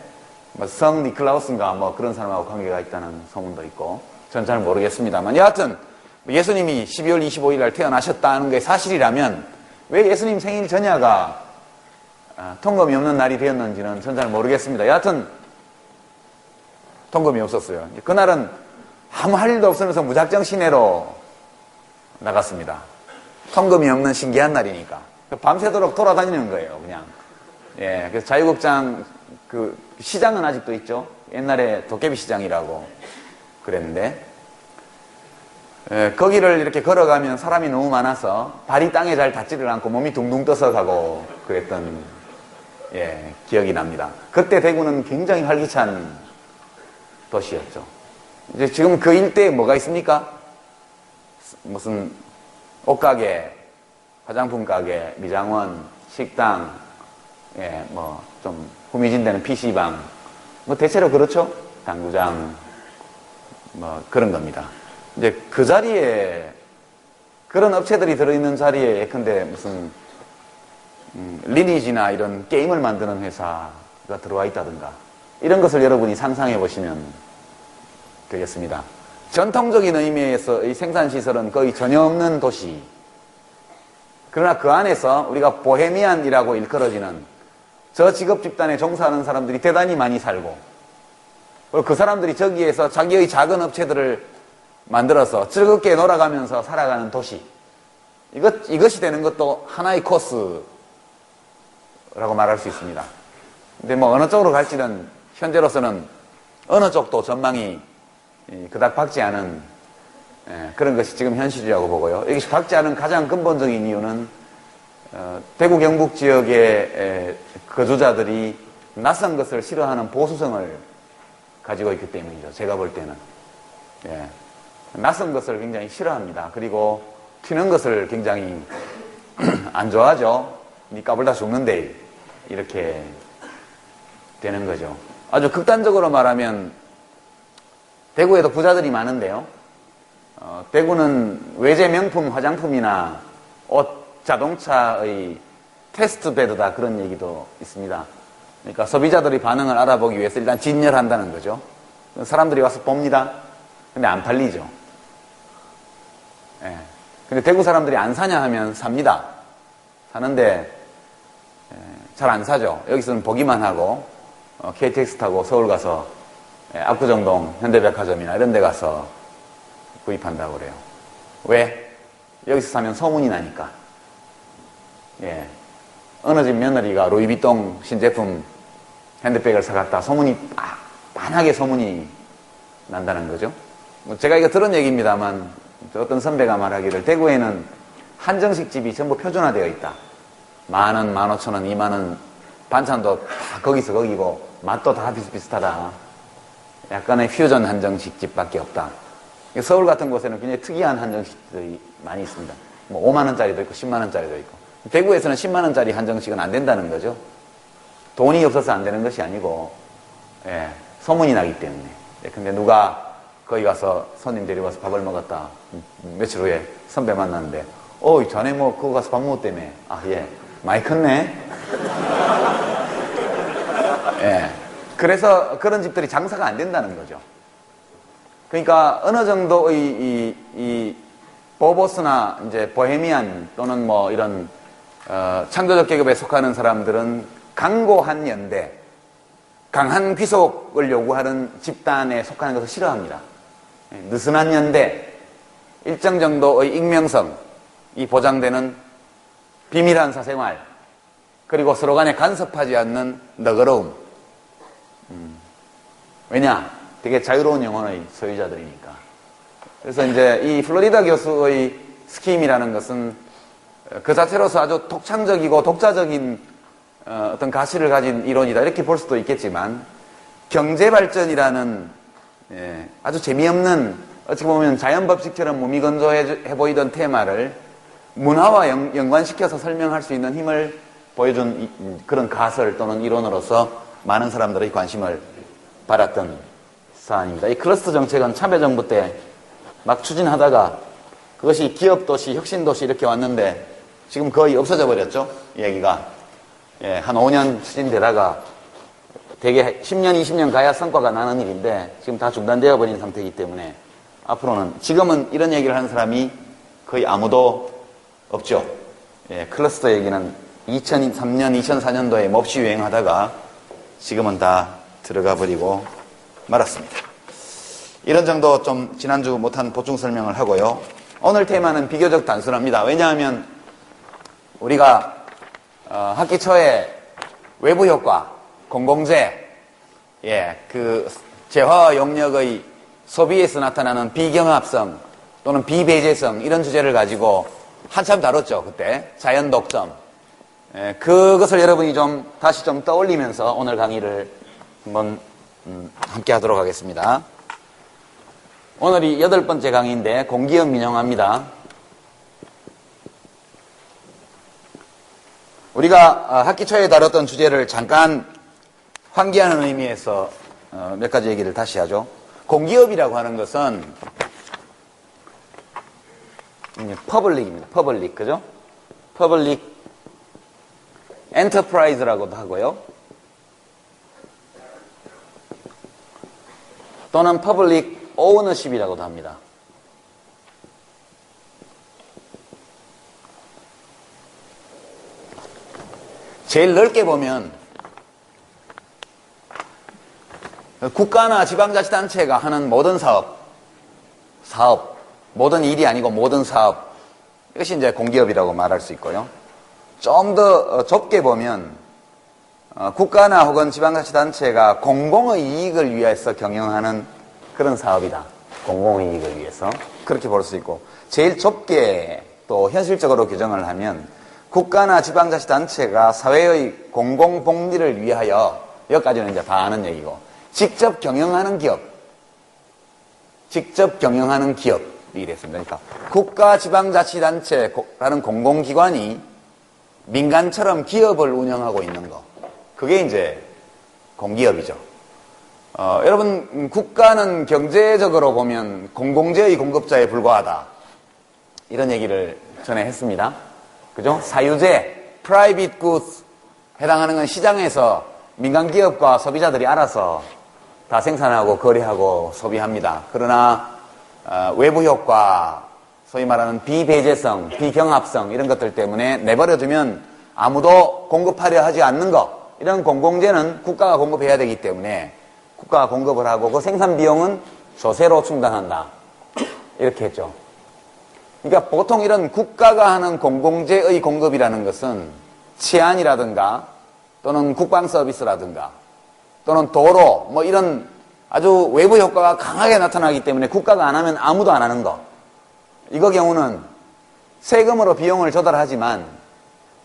성 니클라우스인가 뭐 그런 사람하고 관계가 있다는 소문도 있고, 전 잘 모르겠습니다만, 여하튼 예수님이 12월 25일 날 태어나셨다는 게 사실이라면 왜 예수님 생일 전야가 통금이 없는 날이 되었는지는 전 잘 모르겠습니다. 여하튼 통금이 없었어요. 그날은 아무 할 일도 없으면서 무작정 시내로 나갔습니다. 통금이 없는 신기한 날이니까 밤새도록 돌아다니는 거예요, 그냥. 그래서 자유극장 그 시장은 아직도 있죠. 옛날에 도깨비 시장이라고 그랬는데, 거기를 이렇게 걸어가면 사람이 너무 많아서 발이 땅에 잘 닿지를 않고 몸이 둥둥 떠서 가고 그랬던 기억이 납니다. 그때 대구는 굉장히 활기찬 도시였죠. 이제 지금 그 일대에 뭐가 있습니까? 무슨 옷가게, 화장품 가게, 미장원, 식당, 뭐 좀 후미진 데는 PC방, 뭐 대체로 그렇죠? 당구장, 뭐 그런 겁니다. 이제 그 자리에 그런 업체들이 들어있는 자리에 예컨대 무슨 리니지나 이런 게임을 만드는 회사가 들어와 있다든가 이런 것을 여러분이 상상해 보시면 되겠습니다. 전통적인 의미에서 이 생산시설은 거의 전혀 없는 도시, 그러나 그 안에서 우리가 보헤미안이라고 일컬어지는 저 직업 집단에 종사하는 사람들이 대단히 많이 살고, 그리고 그 사람들이 저기에서 자기의 작은 업체들을 만들어서 즐겁게 놀아가면서 살아가는 도시, 이것이 되는 것도 하나의 코스라고 말할 수 있습니다. 근데 뭐 어느 쪽으로 갈지는 현재로서는 어느 쪽도 전망이 그닥 밝지 않은 그런 것이 지금 현실이라고 보고요. 이것이 밝지 않은 가장 근본적인 이유는 대구 경북 지역의 거주자들이 낯선 것을 싫어하는 보수성을 가지고 있기 때문이죠. 제가 볼 때는. 낯선 것을 굉장히 싫어합니다. 그리고 튀는 것을 굉장히 안 좋아하죠. 니 까불다 죽는데 이렇게 되는 거죠. 아주 극단적으로 말하면 대구에도 부자들이 많은데요. 대구는 외제 명품 화장품이나 옷, 자동차의 테스트베드다 그런 얘기도 있습니다. 그러니까 소비자들의 반응을 알아보기 위해서 일단 진열한다는 거죠. 사람들이 와서 봅니다. 근데 안 팔리죠. 근데 대구 사람들이 안 사냐 하면 삽니다. 사는데 잘 안 사죠. 여기서는 보기만 하고 KTX 타고 서울 가서 압구정동 현대백화점이나 이런 데 가서 구입한다고 그래요. 왜? 여기서 사면 소문이 나니까. 어느 집 며느리가 루이비통 신제품 핸드백을 사갔다 소문이 빤하게 소문이 난다는 거죠. 제가 이거 들은 얘기입니다만 어떤 선배가 말하기를 대구에는 한정식 집이 전부 표준화되어 있다. 10,000원, 15,000원, 20,000원 반찬도 다 거기서 거기고 맛도 다 비슷비슷하다. 약간의 퓨전 한정식 집밖에 없다. 서울 같은 곳에는 굉장히 특이한 한정식들이 많이 있습니다. 뭐 5만원짜리도 있고 10만원짜리도 있고. 대구에서는 10만원짜리 한정식은 안 된다는 거죠. 돈이 없어서 안 되는 것이 아니고 소문이 나기 때문에. 근데 누가 거기 가서 손님 데리고 와서 밥을 먹었다. 며칠 후에 선배 만났는데 자네 뭐 그거 가서 밥 먹었다며. 많이 컸네. 그래서 그런 집들이 장사가 안 된다는 거죠. 그러니까 어느 정도의 이 보보스나 이제 보헤미안 또는 뭐 이런 창조적 계급에 속하는 사람들은 강고한 연대, 강한 귀속을 요구하는 집단에 속하는 것을 싫어합니다. 느슨한 연대, 일정 정도의 익명성이 보장되는 비밀한 사생활, 그리고 서로 간에 간섭하지 않는 너그러움. 왜냐? 되게 자유로운 영혼의 소유자들이니까. 그래서 이제 이 플로리다 교수의 스킴이라는 것은 그 자체로서 아주 독창적이고 독자적인 어떤 가치를 가진 이론이다. 이렇게 볼 수도 있겠지만, 경제발전이라는 아주 재미없는, 어찌 보면 자연법칙처럼 무미건조해 보이던 테마를 문화와 연관시켜서 설명할 수 있는 힘을 보여준 그런 가설 또는 이론으로서 많은 사람들의 관심을 받았던 사안입니다. 이 클러스터 정책은 참여정부 때 막 추진하다가 그것이 기업도시, 혁신도시 이렇게 왔는데 지금 거의 없어져 버렸죠. 얘기가. 한 5년 추진되다가 대개 10년, 20년 가야 성과가 나는 일인데 지금 다 중단되어 버린 상태이기 때문에 앞으로는 지금은 이런 얘기를 하는 사람이 거의 아무도 없죠. 클러스터 얘기는 2003년, 2004년도에 몹시 유행하다가 지금은 다 들어가 버리고 말았습니다. 이런 정도 좀 지난주 못한 보충 설명을 하고요. 오늘 테마는 비교적 단순합니다. 왜냐하면 우리가 학기 초에 외부 효과, 공공재, 그 재화와 용역의 소비에서 나타나는 비경합성 또는 비배제성 이런 주제를 가지고 한참 다뤘죠. 그때 자연 독점. 그것을 여러분이 좀 다시 좀 떠올리면서 오늘 강의를 한번 함께 하도록 하겠습니다. 오늘이 8번째 강의인데 공기업 민영화입니다. 우리가 학기 초에 다뤘던 주제를 잠깐 환기하는 의미에서 몇 가지 얘기를 다시 하죠. 공기업이라고 하는 것은 퍼블릭입니다. 퍼블릭, 그죠? 퍼블릭 엔터프라이즈라고도 하고요. 또는 퍼블릭 오너십이라고도 합니다. 제일 넓게 보면 국가나 지방자치단체가 하는 모든 사업, 모든 일이 아니고 모든 사업, 이것이 이제 공기업이라고 말할 수 있고요. 좀 더 좁게 보면 국가나 혹은 지방자치단체가 공공의 이익을 위해서 경영하는 그런 사업이다. 공공의 이익을 위해서. 그렇게 볼 수 있고, 제일 좁게 또 현실적으로 규정을 하면 국가나 지방자치단체가 사회의 공공복리를 위하여, 여기까지는 이제 다 아는 얘기고, 직접 경영하는 기업이 됐습니다. 그러니까 국가 지방자치단체라는 공공기관이 민간처럼 기업을 운영하고 있는 거, 그게 이제 공기업이죠. 여러분, 국가는 경제적으로 보면 공공재의 공급자에 불과하다, 이런 얘기를 전에 했습니다. 그죠? 사유재, private goods 해당하는 건 시장에서 민간기업과 소비자들이 알아서 다 생산하고 거래하고 소비합니다. 그러나 외부 효과, 소위 말하는 비배제성, 비경합성 이런 것들 때문에 내버려두면 아무도 공급하려 하지 않는 것, 이런 공공재는 국가가 공급해야 되기 때문에 국가가 공급을 하고 그 생산 비용은 조세로 충당한다, 이렇게 했죠. 그러니까 보통 이런 국가가 하는 공공재의 공급이라는 것은 치안이라든가 또는 국방 서비스라든가 또는 도로, 뭐 이런 아주 외부 효과가 강하게 나타나기 때문에 국가가 안 하면 아무도 안 하는 거. 이거 경우는 세금으로 비용을 조달하지만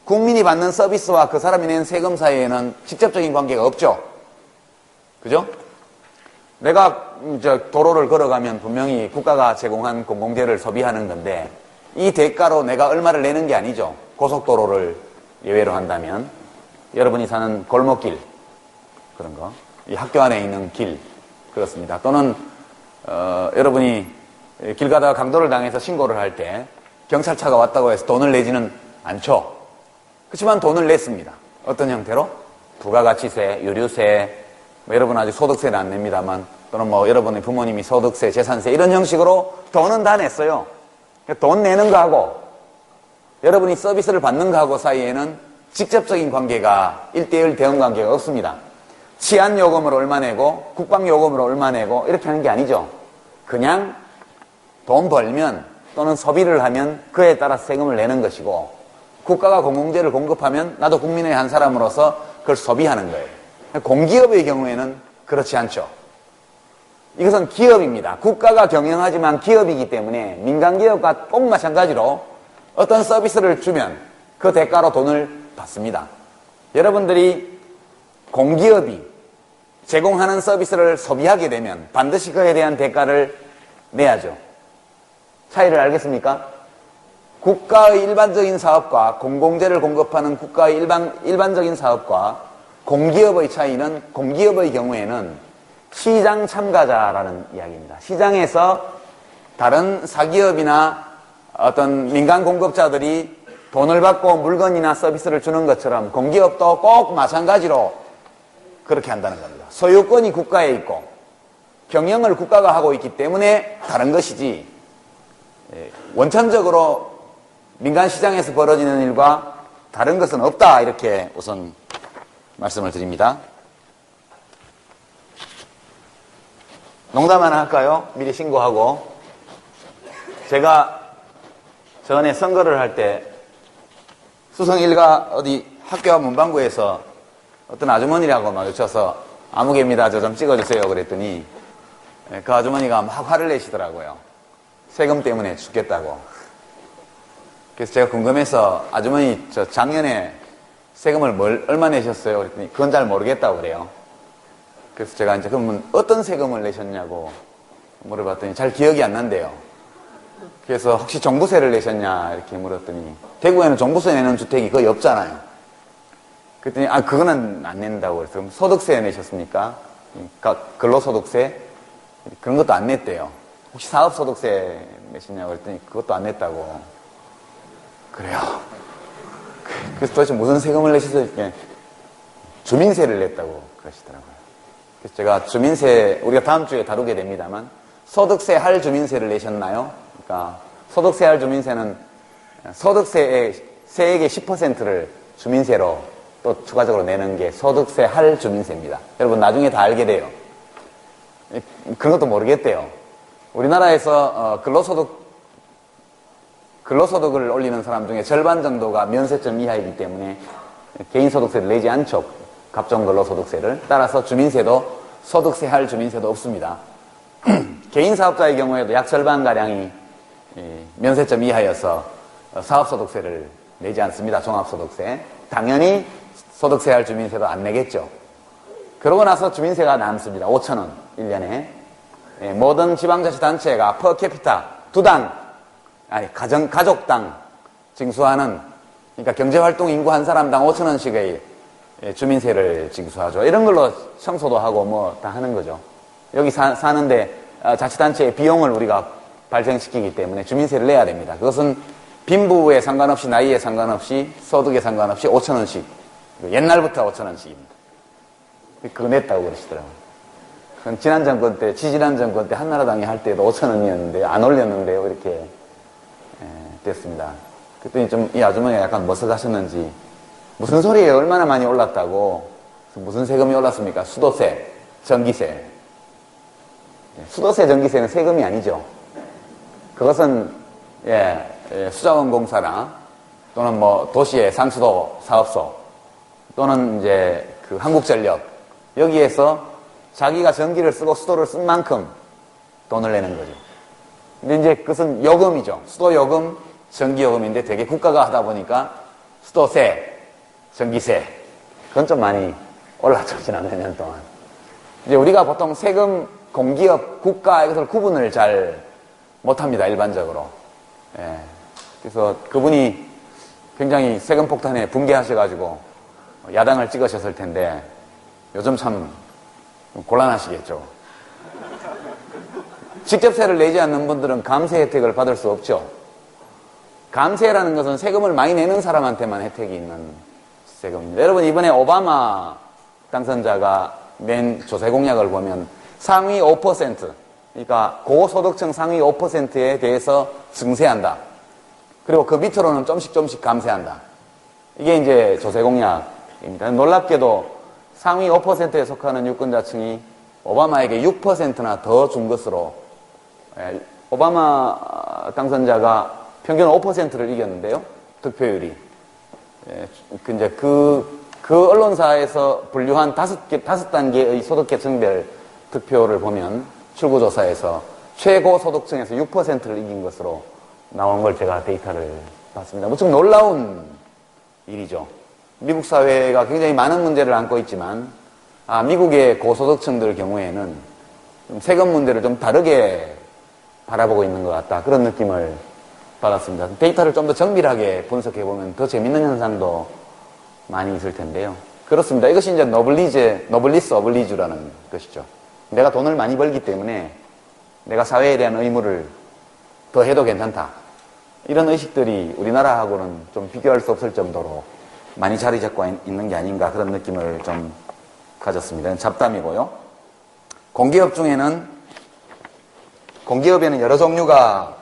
국민이 받는 서비스와 그 사람이 낸 세금 사이에는 직접적인 관계가 없죠. 그죠? 내가 도로를 걸어가면 분명히 국가가 제공한 공공재를 소비하는 건데 이 대가로 내가 얼마를 내는 게 아니죠. 고속도로를 예외로 한다면 여러분이 사는 골목길, 그런 거, 이 학교 안에 있는 길, 그렇습니다. 또는 여러분이 길 가다가 강도를 당해서 신고를 할 때 경찰차가 왔다고 해서 돈을 내지는 않죠. 그렇지만 돈을 냈습니다. 어떤 형태로? 부가가치세, 유류세, 뭐 여러분 아직 소득세는 안 냅니다만, 또는 뭐 여러분의 부모님이 소득세, 재산세 이런 형식으로 돈은 다 냈어요. 돈 내는 거하고 여러분이 서비스를 받는 거하고 사이에는 직접적인 관계가 1대1 대응 관계가 없습니다. 치안요금을 얼마 내고 국방요금을 얼마 내고 이렇게 하는 게 아니죠. 그냥 돈 벌면 또는 소비를 하면 그에 따라 세금을 내는 것이고, 국가가 공공재를 공급하면 나도 국민의 한 사람으로서 그걸 소비하는 거예요. 공기업의 경우에는 그렇지 않죠. 이것은 기업입니다. 국가가 경영하지만 기업이기 때문에 민간기업과 꼭 마찬가지로 어떤 서비스를 주면 그 대가로 돈을 받습니다. 여러분들이 공기업이 제공하는 서비스를 소비하게 되면 반드시 그에 대한 대가를 내야죠. 차이를 알겠습니까? 국가의 일반적인 사업과 공공재를 공급하는 국가의 일반적인 사업과 공기업의 차이는, 공기업의 경우에는 시장 참가자라는 이야기입니다. 시장에서 다른 사기업이나 어떤 민간 공급자들이 돈을 받고 물건이나 서비스를 주는 것처럼 공기업도 꼭 마찬가지로 그렇게 한다는 겁니다. 소유권이 국가에 있고 경영을 국가가 하고 있기 때문에 다른 것이지, 원천적으로 민간 시장에서 벌어지는 일과 다른 것은 없다, 이렇게 우선 말씀을 드립니다. 농담 하나 할까요? 미리 신고하고. 제가 전에 선거를 할 때 수성일가 어디 학교 문방구에서 어떤 아주머니라고 마주쳐서 아무개입니다, 저 좀 찍어주세요 그랬더니 그 아주머니가 막 화를 내시더라고요. 세금 때문에 죽겠다고. 그래서 제가 궁금해서 아주머니 저 작년에 세금을 얼마 내셨어요? 그랬더니 그건 잘 모르겠다고 그래요. 그래서 제가 이제 그러면 어떤 세금을 내셨냐고 물어봤더니 잘 기억이 안 난대요. 그래서 혹시 종부세를 내셨냐 이렇게 물었더니 대구에는 종부세 내는 주택이 거의 없잖아요. 그랬더니 그거는 안 낸다고 그래서 그럼 소득세 내셨습니까? 그러니까 근로소득세? 그런 것도 안 냈대요. 혹시 사업소득세 내셨냐고 그랬더니 그것도 안 냈다고. 그래요. 그래서 도대체 무슨 세금을 내셔서 이렇게 주민세를 냈다고 그러시더라고요. 그래서 제가 주민세, 우리가 다음 주에 다루게 됩니다만, 소득세 할 주민세를 내셨나요? 그러니까 소득세 할 주민세는 소득세의 세액의 10%를 주민세로 또 추가적으로 내는 게 소득세 할 주민세입니다. 여러분 나중에 다 알게 돼요. 그런 것도 모르겠대요. 우리나라에서 근로소득을 올리는 사람 중에 절반 정도가 면세점 이하이기 때문에 개인소득세를 내지 않죠. 갑종 근로소득세를. 따라서 주민세도 소득세 할 주민세도 없습니다. 개인 사업자의 경우에도 약 절반가량이 면세점 이하여서 사업소득세를 내지 않습니다. 종합소득세. 당연히 소득세 할 주민세도 안 내겠죠. 그러고 나서 주민세가 남습니다. 5,000원 1년에. 모든 지방자치단체가 퍼캐피타 가족당 징수하는, 그러니까 경제활동 인구 한 사람당 5,000원씩의 주민세를 징수하죠. 이런 걸로 청소도 하고 뭐 다 하는 거죠. 여기 사는데 자치단체의 비용을 우리가 발생시키기 때문에 주민세를 내야 됩니다. 그것은 빈부에 상관없이, 나이에 상관없이, 소득에 상관없이 5,000원씩. 옛날부터 5,000원씩입니다. 그거 냈다고 그러시더라고요. 그건 지난 정권 때 한나라당이 할 때도 5,000원이었는데 안 올렸는데요. 이렇게 됐습니다. 그랬더니 좀 이 아주머니가 약간 머쓱하셨는지 무슨 소리예요? 얼마나 많이 올랐다고. 무슨 세금이 올랐습니까? 수도세, 전기세. 수도세, 전기세는 세금이 아니죠. 그것은 수자원공사나 또는 뭐 도시의 상수도 사업소 또는 이제 그 한국전력, 여기에서 자기가 전기를 쓰고 수도를 쓴 만큼 돈을 내는 거죠. 근데 이제 그것은 요금이죠. 수도요금, 전기요금인데 되게 국가가 하다 보니까 수도세, 전기세, 그건 좀 많이 올랐죠. 지난 몇 년 동안. 이제 우리가 보통 세금, 공기업, 국가, 이것을 구분을 잘 못합니다. 일반적으로. 그래서 그분이 굉장히 세금 폭탄에 붕괴하셔가지고 야당을 찍으셨을 텐데 요즘 참 곤란하시겠죠. 직접 세를 내지 않는 분들은 감세 혜택을 받을 수 없죠. 감세라는 것은 세금을 많이 내는 사람한테만 혜택이 있는 세금입니다. 여러분, 이번에 오바마 당선자가 낸 조세 공약을 보면 상위 5%, 그러니까 고소득층 상위 5%에 대해서 증세한다. 그리고 그 밑으로는 좀씩 감세한다. 이게 이제 조세 공약입니다. 놀랍게도 상위 5%에 속하는 유권자층이 오바마에게 6%나 더 준 것으로, 오바마 당선자가 평균 5%를 이겼는데요. 득표율이. 이제 그 언론사에서 분류한 다섯 단계의 소득계층별 득표를 보면 출구조사에서 최고 소득층에서 6%를 이긴 것으로 나온 걸 제가 데이터를 봤습니다. 무척 놀라운 일이죠. 미국 사회가 굉장히 많은 문제를 안고 있지만, 미국의 고소득층들 경우에는 좀 세금 문제를 좀 다르게 바라보고 있는 것 같다. 그런 느낌을 받았습니다. 데이터를 좀 더 정밀하게 분석해보면 더 재밌는 현상도 많이 있을 텐데요. 그렇습니다. 이것이 이제 노블리스 어블리주라는 것이죠. 내가 돈을 많이 벌기 때문에 내가 사회에 대한 의무를 더 해도 괜찮다. 이런 의식들이 우리나라하고는 좀 비교할 수 없을 정도로 많이 자리 잡고 있는 게 아닌가, 그런 느낌을 좀 가졌습니다. 잡담이고요. 공기업에는 여러 종류가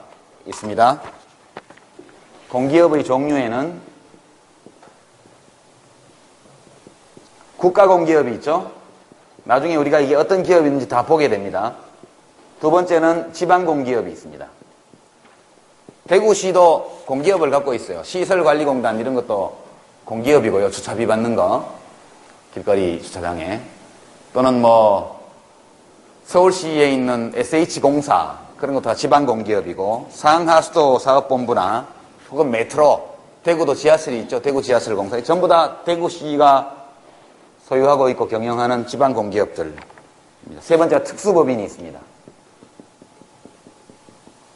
있습니다. 공기업의 종류에는 국가공기업이 있죠. 나중에 우리가 이게 어떤 기업인지 다 보게 됩니다. 두 번째는 지방공기업이 있습니다. 대구시도 공기업을 갖고 있어요. 시설관리공단 이런 것도 공기업이고요. 주차비 받는 거, 길거리 주차장에. 또는 뭐 서울시에 있는 SH공사, 그런 것도 다 지방공기업이고, 상하수도 사업본부나 혹은 메트로, 대구도 지하철이 있죠. 대구 지하철공사. 전부 다 대구시가 소유하고 있고 경영하는 지방공기업들입니다. 세 번째가 특수법인이 있습니다.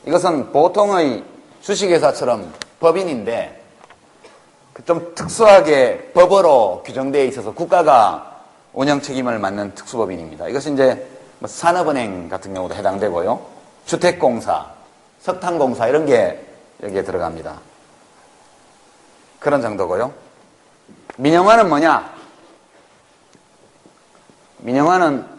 이것은 보통의 주식회사처럼 법인인데 좀 특수하게 법으로 규정되어 있어서 국가가 운영 책임을 맡는 특수법인입니다. 이것은 이제 산업은행 같은 경우도 해당되고요. 주택공사, 석탄공사 이런 게 여기에 들어갑니다. 그런 정도고요. 민영화는 뭐냐? 민영화는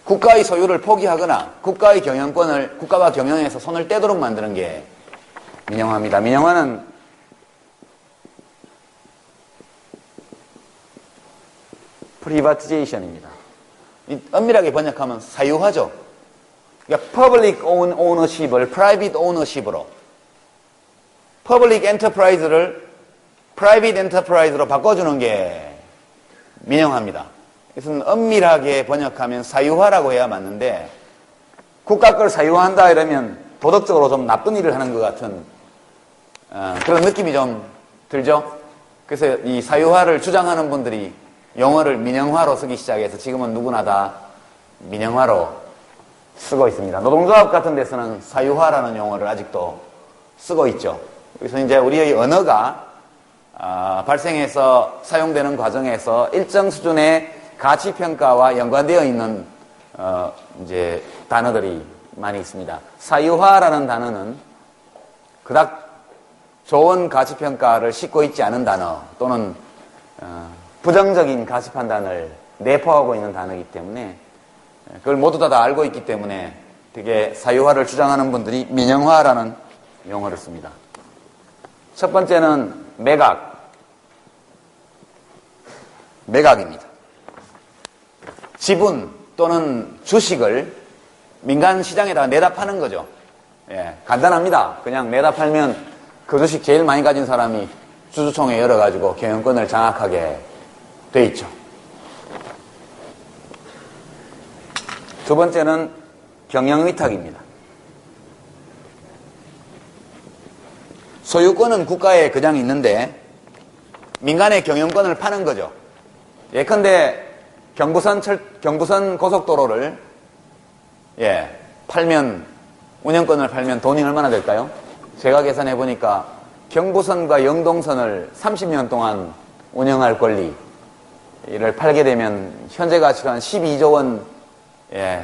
국가의 소유를 포기하거나 국가의 경영권을 국가가 경영해서 손을 떼도록 만드는 게 민영화입니다. 민영화는 프리바티제이션입니다. 엄밀하게 번역하면 사유화죠. 그러니까 public ownership을 private ownership으로, public enterprise를 private enterprise로 바꿔주는 게 민영화입니다. 이것은 엄밀하게 번역하면 사유화라고 해야 맞는데 국가 걸 사유화한다 이러면 도덕적으로 좀 나쁜 일을 하는 것 같은 그런 느낌이 좀 들죠. 그래서 이 사유화를 주장하는 분들이 용어를 민영화로 쓰기 시작해서 지금은 누구나 다 민영화로 쓰고 있습니다. 노동조합 같은 데서는 사유화라는 용어를 아직도 쓰고 있죠. 그래서 이제 우리의 언어가 발생해서 사용되는 과정에서 일정 수준의 가치평가와 연관되어 있는 이제 단어들이 많이 있습니다. 사유화라는 단어는 그닥 좋은 가치평가를 싣고 있지 않은 단어 또는 부정적인 가치 판단을 내포하고 있는 단어이기 때문에 그걸 모두 다 알고 있기 때문에 되게 사유화를 주장하는 분들이 민영화라는 용어를 씁니다. 첫 번째는 매각입니다. 지분 또는 주식을 민간 시장에다가 내다 파는 거죠. 예, 간단합니다. 그냥 내다 팔면 그 주식 제일 많이 가진 사람이 주주총회 열어가지고 경영권을 장악하게 돼 있죠. 두 번째는 경영위탁입니다. 소유권은 국가에 그냥 있는데 민간의 경영권을 파는 거죠. 예컨대 경부선 고속도로를 팔면 운영권을 팔면 돈이 얼마나 될까요? 제가 계산해 보니까 경부선과 영동선을 30년 동안 운영할 권리를 팔게 되면 현재 가치가 한 12조 원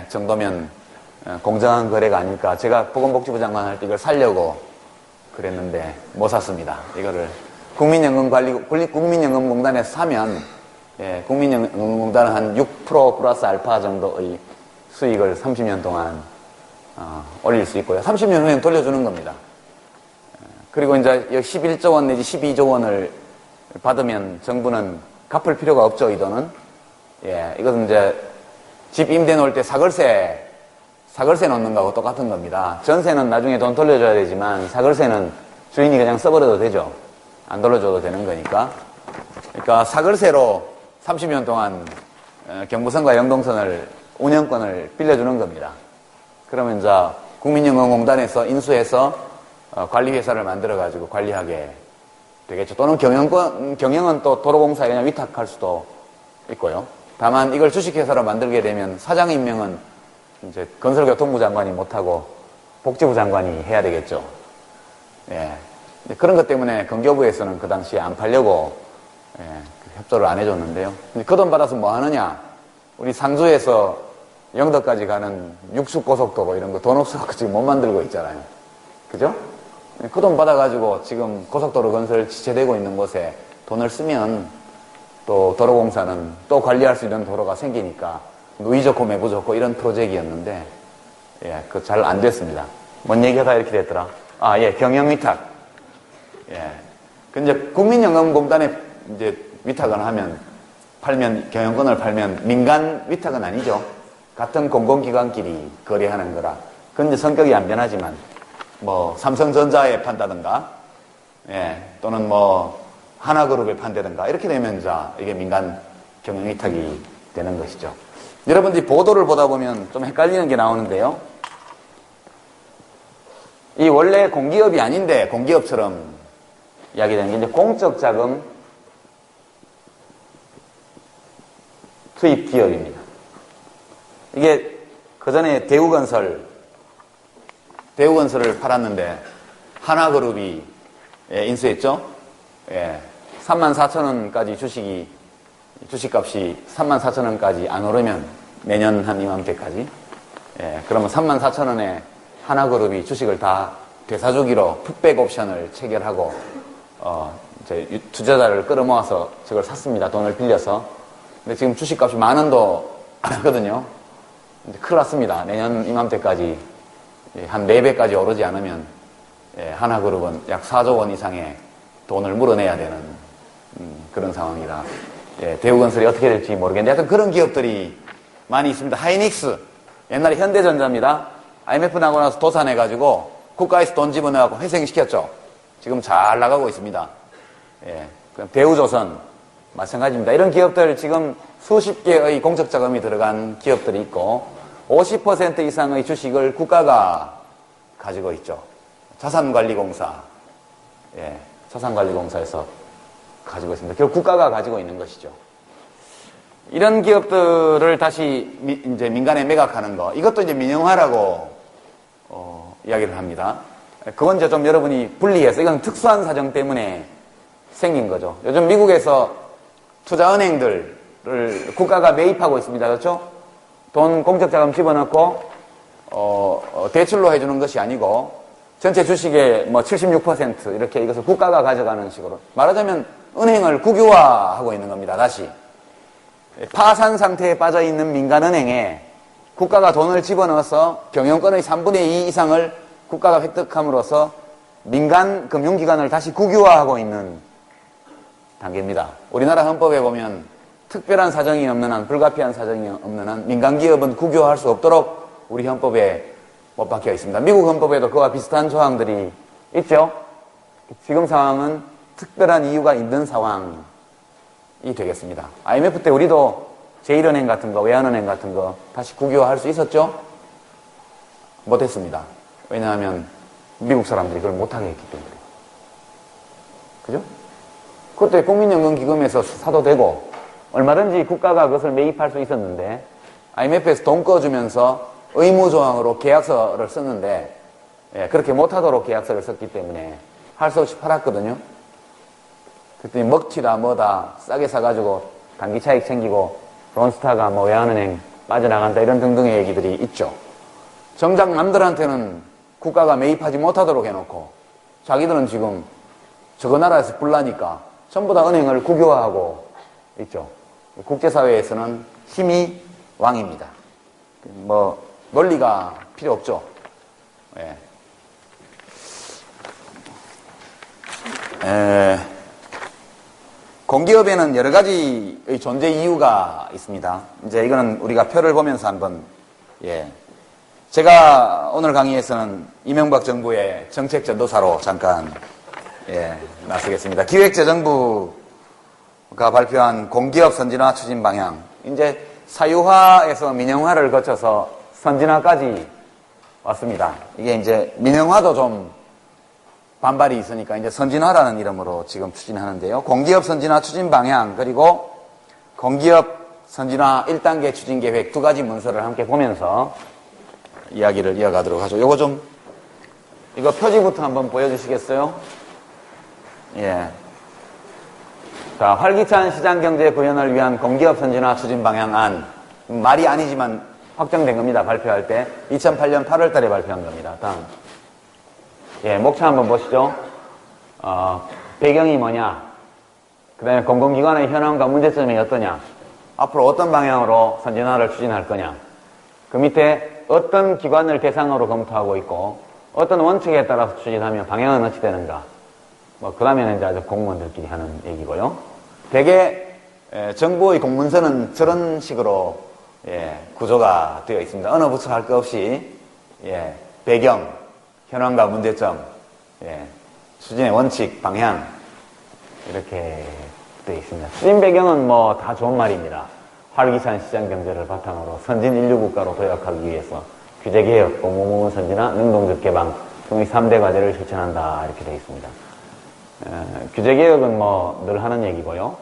정도면 공정한 거래가 아닐까. 제가 보건복지부 장관 할 때 이걸 살려고 그랬는데 못 샀습니다. 이거를 국민연금공단에서 사면 국민연금공단은 한 6% 플러스 알파 정도의 수익을 30년 동안 올릴 수 있고요. 30년 후에는 돌려주는 겁니다. 그리고 이제 11조 원 내지 12조 원을 받으면 정부는 갚을 필요가 없죠, 이 돈은. 이것은 이제 집 임대 놓을 때 사글세 놓는 거하고 똑같은 겁니다. 전세는 나중에 돈 돌려줘야 되지만 사글세는 주인이 그냥 써버려도 되죠. 안 돌려줘도 되는 거니까. 그러니까 사글세로 30년 동안 경부선과 영동선을 운영권을 빌려주는 겁니다. 그러면 이제 국민연금공단에서 인수해서 관리회사를 만들어가지고 관리하게 되겠죠. 또는 경영은 또 도로공사에 그냥 위탁할 수도 있고요. 다만 이걸 주식회사로 만들게 되면 사장 임명은 이제 건설교통부 장관이 못하고 복지부 장관이 해야 되겠죠. 그런 것 때문에 건교부에서는 그 당시에 안 팔려고 협조를 안 해줬는데요. 그 돈 받아서 뭐 하느냐? 우리 상주에서 영덕까지 가는 육수고속도로 이런 거 돈 없어서 지금 못 만들고 있잖아요. 그죠? 그 돈 받아가지고 지금 고속도로 건설 지체되고 있는 곳에 돈을 쓰면 또 도로공사는 또 관리할 수 있는 도로가 생기니까 누이 좋고 매부 좋고 이런 프로젝트였는데 그 잘 안 됐습니다. 뭔 얘기하다 이렇게 됐더라? 경영위탁. 근데 국민연금공단에 이제 위탁을 하면 경영권을 팔면 민간 위탁은 아니죠. 같은 공공기관끼리 거래하는 거라. 그건 이제 성격이 안 변하지만 뭐 삼성전자에 판다든가 또는 뭐 하나그룹에 판다든가 이렇게 되면 이게 민간 경영위탁이 되는 것이죠. 여러분들이 보도를 보다 보면 좀 헷갈리는 게 나오는데요. 이 원래 공기업이 아닌데 공기업처럼 이야기되는 게 이제 공적 자금 투입 기업입니다. 이게 그 전에 대우건설을 팔았는데 하나그룹이 인수했죠. 34,000원까지 주식값이 34,000원까지 안 오르면 내년 한 이맘때까지 그러면 34,000원에 하나그룹이 주식을 다 되사주기로 풋백 옵션을 체결하고 이제 투자자를 끌어모아서 저걸 샀습니다. 돈을 빌려서. 근데 지금 주식값이 10,000원도 안 하거든요. 이제 큰일 났습니다. 내년 이맘때까지 한 4배까지 오르지 않으면 하나그룹은 약 4조 원 이상의 돈을 물어내야 되는 그런 상황이라 대우건설이 어떻게 될지 모르겠는데 하여튼 그런 기업들이 많이 있습니다. 하이닉스 옛날에 현대전자입니다. IMF 나고 나서 도산해가지고 국가에서 돈 집어넣어갖고 회생시켰죠. 지금 잘 나가고 있습니다. 대우조선 마찬가지입니다. 이런 기업들 지금 수십 개의 공적 자금이 들어간 기업들이 있고 50% 이상의 주식을 국가가 가지고 있죠. 자산관리공사, 자산관리공사에서 가지고 있습니다. 결국 국가가 가지고 있는 것이죠. 이런 기업들을 다시 이제 민간에 매각하는 거, 이것도 이제 민영화라고 이야기를 합니다. 그건 이제 좀 여러분이 분리해서, 이건 특수한 사정 때문에 생긴 거죠. 요즘 미국에서 투자은행들을 국가가 매입하고 있습니다. 그렇죠? 돈 공적 자금 집어넣고 대출로 해주는 것이 아니고 전체 주식의 뭐 76% 이렇게 이것을 국가가 가져가는 식으로, 말하자면 은행을 국유화하고 있는 겁니다. 다시 파산 상태에 빠져 있는 민간은행에 국가가 돈을 집어넣어서 경영권의 3분의 2 이상을 국가가 획득함으로써 민간 금융기관을 다시 국유화하고 있는 단계입니다. 우리나라 헌법에 보면 특별한 사정이 없는 한, 불가피한 사정이 없는 한 민간기업은 국유화할 수 없도록 우리 헌법에 못 박혀 있습니다. 미국 헌법에도 그와 비슷한 조항들이 있죠. 지금 상황은 특별한 이유가 있는 상황이 되겠습니다. IMF 때 우리도 제1은행 같은 거, 외환은행 같은 거 다시 국유화할 수 있었죠? 못했습니다. 왜냐하면 미국 사람들이 그걸 못하게 했기 때문에. 그죠? 그때 국민연금기금에서 사도 되고 얼마든지 국가가 그것을 매입할 수 있었는데 IMF에서 돈 꺼주면서 의무조항으로 계약서를 썼는데 그렇게 못하도록 계약서를 썼기 때문에 할 수 없이 팔았거든요. 그랬더니 먹튀다 뭐다 싸게 사가지고 단기 차익 챙기고 론스타가 뭐 외환은행 빠져나간다 이런 등등의 얘기들이 있죠. 정작 남들한테는 국가가 매입하지 못하도록 해놓고 자기들은 지금 저거 나라에서 불나니까 전부 다 은행을 국유화하고 있죠. 국제사회에서는 힘이 왕입니다. 뭐 논리가 필요 없죠. 공기업에는 여러 가지의 존재 이유가 있습니다. 이제 이거는 우리가 표를 보면서 한번, 제가 오늘 강의에서는 이명박 정부의 정책 전도사로 잠깐, 나서겠습니다. 기획재정부가 발표한 공기업 선진화 추진 방향. 이제 사유화에서 민영화를 거쳐서 선진화까지 왔습니다. 이게 이제 민영화도 좀 반발이 있으니까 이제 선진화라는 이름으로 지금 추진하는데요. 공기업 선진화 추진 방향, 그리고 공기업 선진화 1단계 추진 계획 두 가지 문서를 함께 보면서 이야기를 이어가도록 하죠. 이거 표지부터 한번 보여주시겠어요? 자, 활기찬 시장경제 구현을 위한 공기업 선진화 추진 방향안. 말이 아니지만 확정된 겁니다. 발표할 때. 2008년 8월 달에 발표한 겁니다. 다음. 목차 한번 보시죠. 배경이 뭐냐? 그 다음에 공공기관의 현황과 문제점이 어떠냐? 앞으로 어떤 방향으로 선진화를 추진할 거냐? 그 밑에 어떤 기관을 대상으로 검토하고 있고, 어떤 원칙에 따라서 추진하면 방향은 어찌 되는가? 그 다음에는 이제 아주 공무원들끼리 하는 얘기고요. 대개, 정부의 공문서는 저런 식으로, 구조가 되어 있습니다. 어느 부처 할 것 없이, 배경, 현황과 문제점, 추진의 원칙, 방향, 이렇게 되어 있습니다. 추진 배경은 뭐 다 좋은 말입니다. 활기찬 시장 경제를 바탕으로 선진 인류 국가로 도약하기 위해서 규제개혁, 공공부문 선진화, 능동적 개방 등의 3대 과제를 실천한다. 이렇게 되어 있습니다. 규제개혁은 뭐 늘 하는 얘기고요.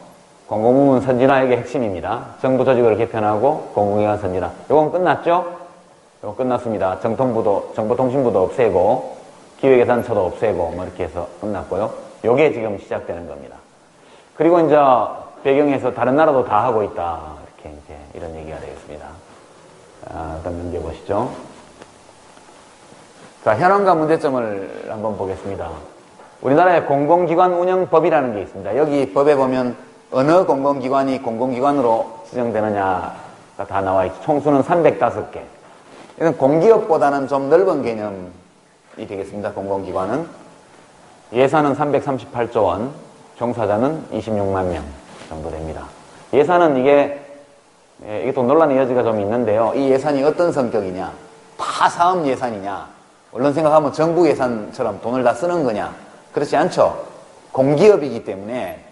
공공부문 선진화의 핵심입니다. 정부 조직을 개편하고 공공기관 선진화. 요건 끝났죠? 요거 끝났습니다. 정보통신부도 없애고 기획예산처도 없애고 뭐 이렇게 해서 끝났고요. 요게 지금 시작되는 겁니다. 그리고 이제 배경에서 다른 나라도 다 하고 있다. 이렇게 이제 이런 얘기가 되겠습니다. 다음 넘겨보시죠. 자, 현황과 문제점을 한번 보겠습니다. 우리나라의 공공기관 운영법이라는 게 있습니다. 여기 법에 보면 어느 공공기관이 공공기관으로 지정되느냐가 다 나와 있죠. 총수는 305개. 이건 공기업보다는 좀 넓은 개념이 되겠습니다. 공공기관은. 예산은 338조 원, 종사자는 26만 명 정도 됩니다. 예산은 이게 또 논란의 여지가 좀 있는데요. 이 예산이 어떤 성격이냐? 다 사업 예산이냐? 물론 생각하면 정부 예산처럼 돈을 다 쓰는 거냐? 그렇지 않죠. 공기업이기 때문에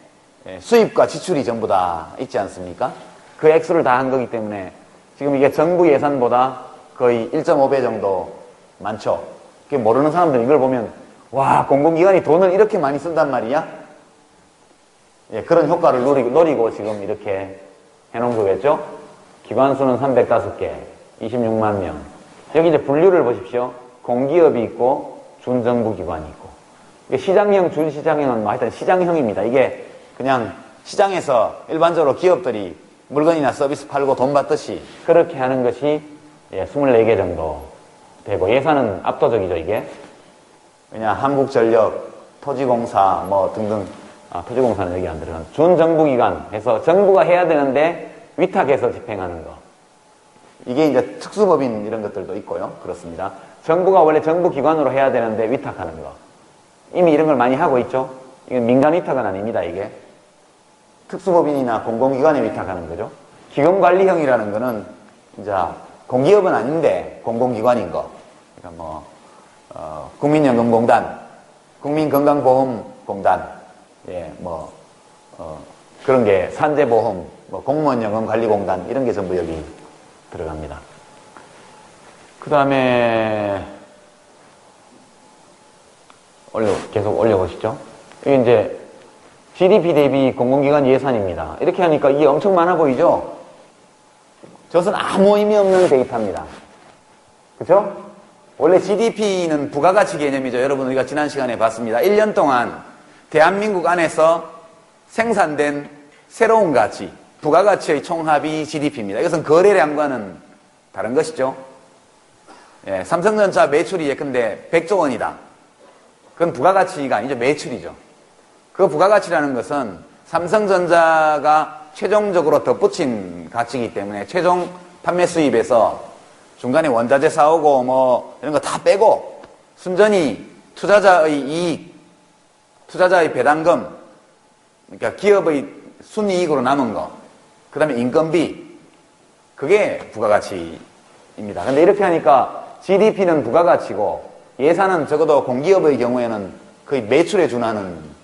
수입과 지출이 전부 다 있지 않습니까? 그 액수를 다 한 거기 때문에 지금 이게 정부 예산보다 거의 1.5배 정도 많죠. 그게 모르는 사람들은 이걸 보면 와, 공공기관이 돈을 이렇게 많이 쓴단 말이야? 예, 그런 효과를 노리고 지금 이렇게 해놓은 거겠죠? 기관 수는 305개, 26만 명. 여기 이제 분류를 보십시오. 공기업이 있고 준정부기관이 있고. 이게 시장형, 준시장형은 뭐 하여튼 시장형입니다. 이게 그냥 시장에서 일반적으로 기업들이 물건이나 서비스 팔고 돈 받듯이 그렇게 하는 것이 24개 정도 되고, 예산은 압도적이죠, 이게. 그냥 한국전력, 토지공사 뭐 등등, 토지공사는 여기 안 들어가는 준정부기관 해서 정부가 해야 되는데 위탁해서 집행하는 거. 이게 이제 특수법인 이런 것들도 있고요. 그렇습니다. 정부가 원래 정부기관으로 해야 되는데 위탁하는 거. 이미 이런 걸 많이 하고 있죠. 이건 민간 위탁은 아닙니다, 이게. 특수법인이나 공공기관에 위탁하는 거죠. 기금관리형이라는 거는 이제 공기업은 아닌데 공공기관인 거. 그러니까 뭐 국민연금공단, 국민건강보험공단, 그런 게 산재보험, 뭐 공무원연금관리공단 이런 게 전부 여기 들어갑니다. 그 다음에 계속 올려보시죠. 이게 이제 GDP 대비 공공기관 예산입니다. 이렇게 하니까 이게 엄청 많아 보이죠? 저것은 아무 의미 없는 데이터입니다. 그렇죠? 원래 GDP는 부가가치 개념이죠. 여러분 우리가 지난 시간에 봤습니다. 1년 동안 대한민국 안에서 생산된 새로운 가치, 부가가치의 총합이 GDP입니다. 이것은 거래량과는 다른 것이죠. 예, 삼성전자 매출이 예컨대 100조 원이다. 그건 부가가치가 아니죠. 매출이죠. 그 부가가치라는 것은 삼성전자가 최종적으로 덧붙인 가치이기 때문에 최종 판매 수입에서 중간에 원자재 사오고 뭐 이런 거 다 빼고 순전히 투자자의 이익, 투자자의 배당금, 그러니까 기업의 순이익으로 남은 거, 그 다음에 인건비, 그게 부가가치입니다. 근데 이렇게 하니까 GDP는 부가가치고 예산은 적어도 공기업의 경우에는 거의 매출에 준하는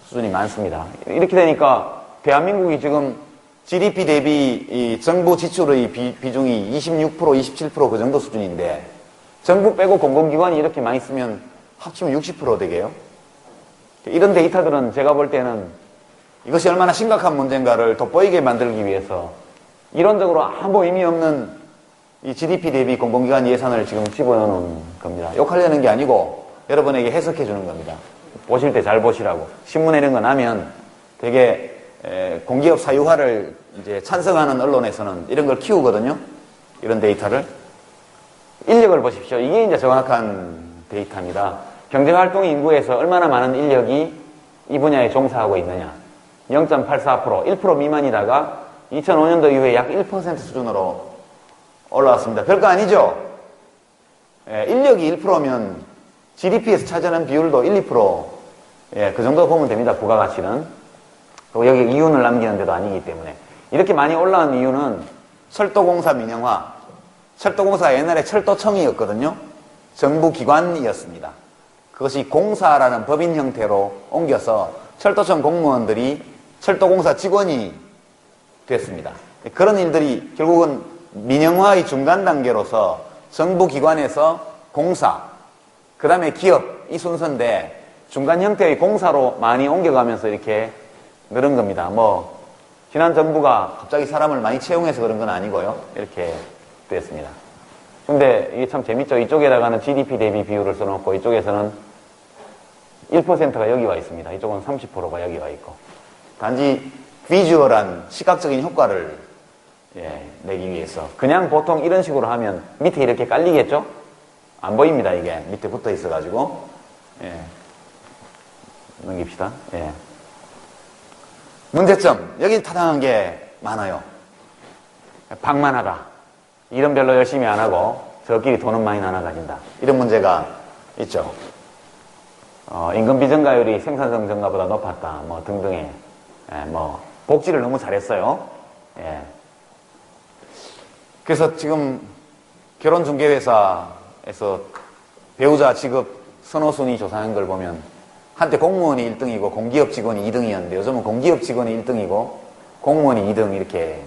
수준이 많습니다. 이렇게 되니까 대한민국이 지금 GDP 대비 이 정부 지출의 비중이 26%, 27%그 정도 수준인데 정부 빼고 공공기관이 이렇게 많이 쓰면 합치면 60% 되게요. 이런 데이터들은 제가 볼 때는 이것이 얼마나 심각한 문제인가를 돋보이게 만들기 위해서 이론적으로 아무 의미 없는 이 GDP 대비 공공기관 예산을 지금 집어넣는 겁니다. 욕하려는 게 아니고 여러분에게 해석해 주는 겁니다. 보실 때 잘 보시라고. 신문에 이런 거 나면 되게 공기업 사유화를 이제 찬성하는 언론에서는 이런 걸 키우거든요. 이런 데이터를. 인력을 보십시오. 이게 이제 정확한 데이터입니다. 경제활동 인구에서 얼마나 많은 인력이 이 분야에 종사하고 있느냐. 0.84%, 1% 미만이다가 2005년도 이후에 약 1% 수준으로 올라왔습니다. 별거 아니죠? 인력이 1%면 GDP에서 차지하는 비율도 1, 2%, 그 정도 보면 됩니다. 부가가치는. 그리고 여기 이윤을 남기는 데도 아니기 때문에. 이렇게 많이 올라온 이유는 철도공사 민영화. 철도공사가 옛날에 철도청이었거든요. 정부기관이었습니다. 그것이 공사라는 법인 형태로 옮겨서 철도청 공무원들이 철도공사 직원이 됐습니다. 그런 일들이 결국은 민영화의 중간 단계로서 정부기관에서 공사, 그 다음에 기업, 이 순서인데 중간 형태의 공사로 많이 옮겨가면서 이렇게 늘은 겁니다. 뭐 지난 정부가 갑자기 사람을 많이 채용해서 그런 건 아니고요. 이렇게 됐습니다. 근데 이게 참 재밌죠. 이쪽에다가는 GDP 대비 비율을 써놓고 이쪽에서는 1%가 여기 와 있습니다. 이쪽은 30%가 여기 와 있고. 단지 비주얼한 시각적인 효과를 내기 위해서. 그냥 보통 이런 식으로 하면 밑에 이렇게 깔리겠죠? 안 보입니다. 이게 밑에 붙어 있어가지고. 넘깁시다. 문제점. 여기 타당한 게 많아요. 방만하다. 일은 별로 열심히 안 하고 저끼리 돈은 많이 나눠 가진다. 이런 문제가 있죠. 임금비 증가율이 생산성 증가보다 높았다. 뭐 등등의 뭐 복지를 너무 잘했어요. 그래서 지금 결혼중개회사에서 배우자 직업 선호순위 조사한 걸 보면 한때 공무원이 1등이고 공기업 직원이 2등이었는데 요즘은 공기업 직원이 1등이고 공무원이 2등 이렇게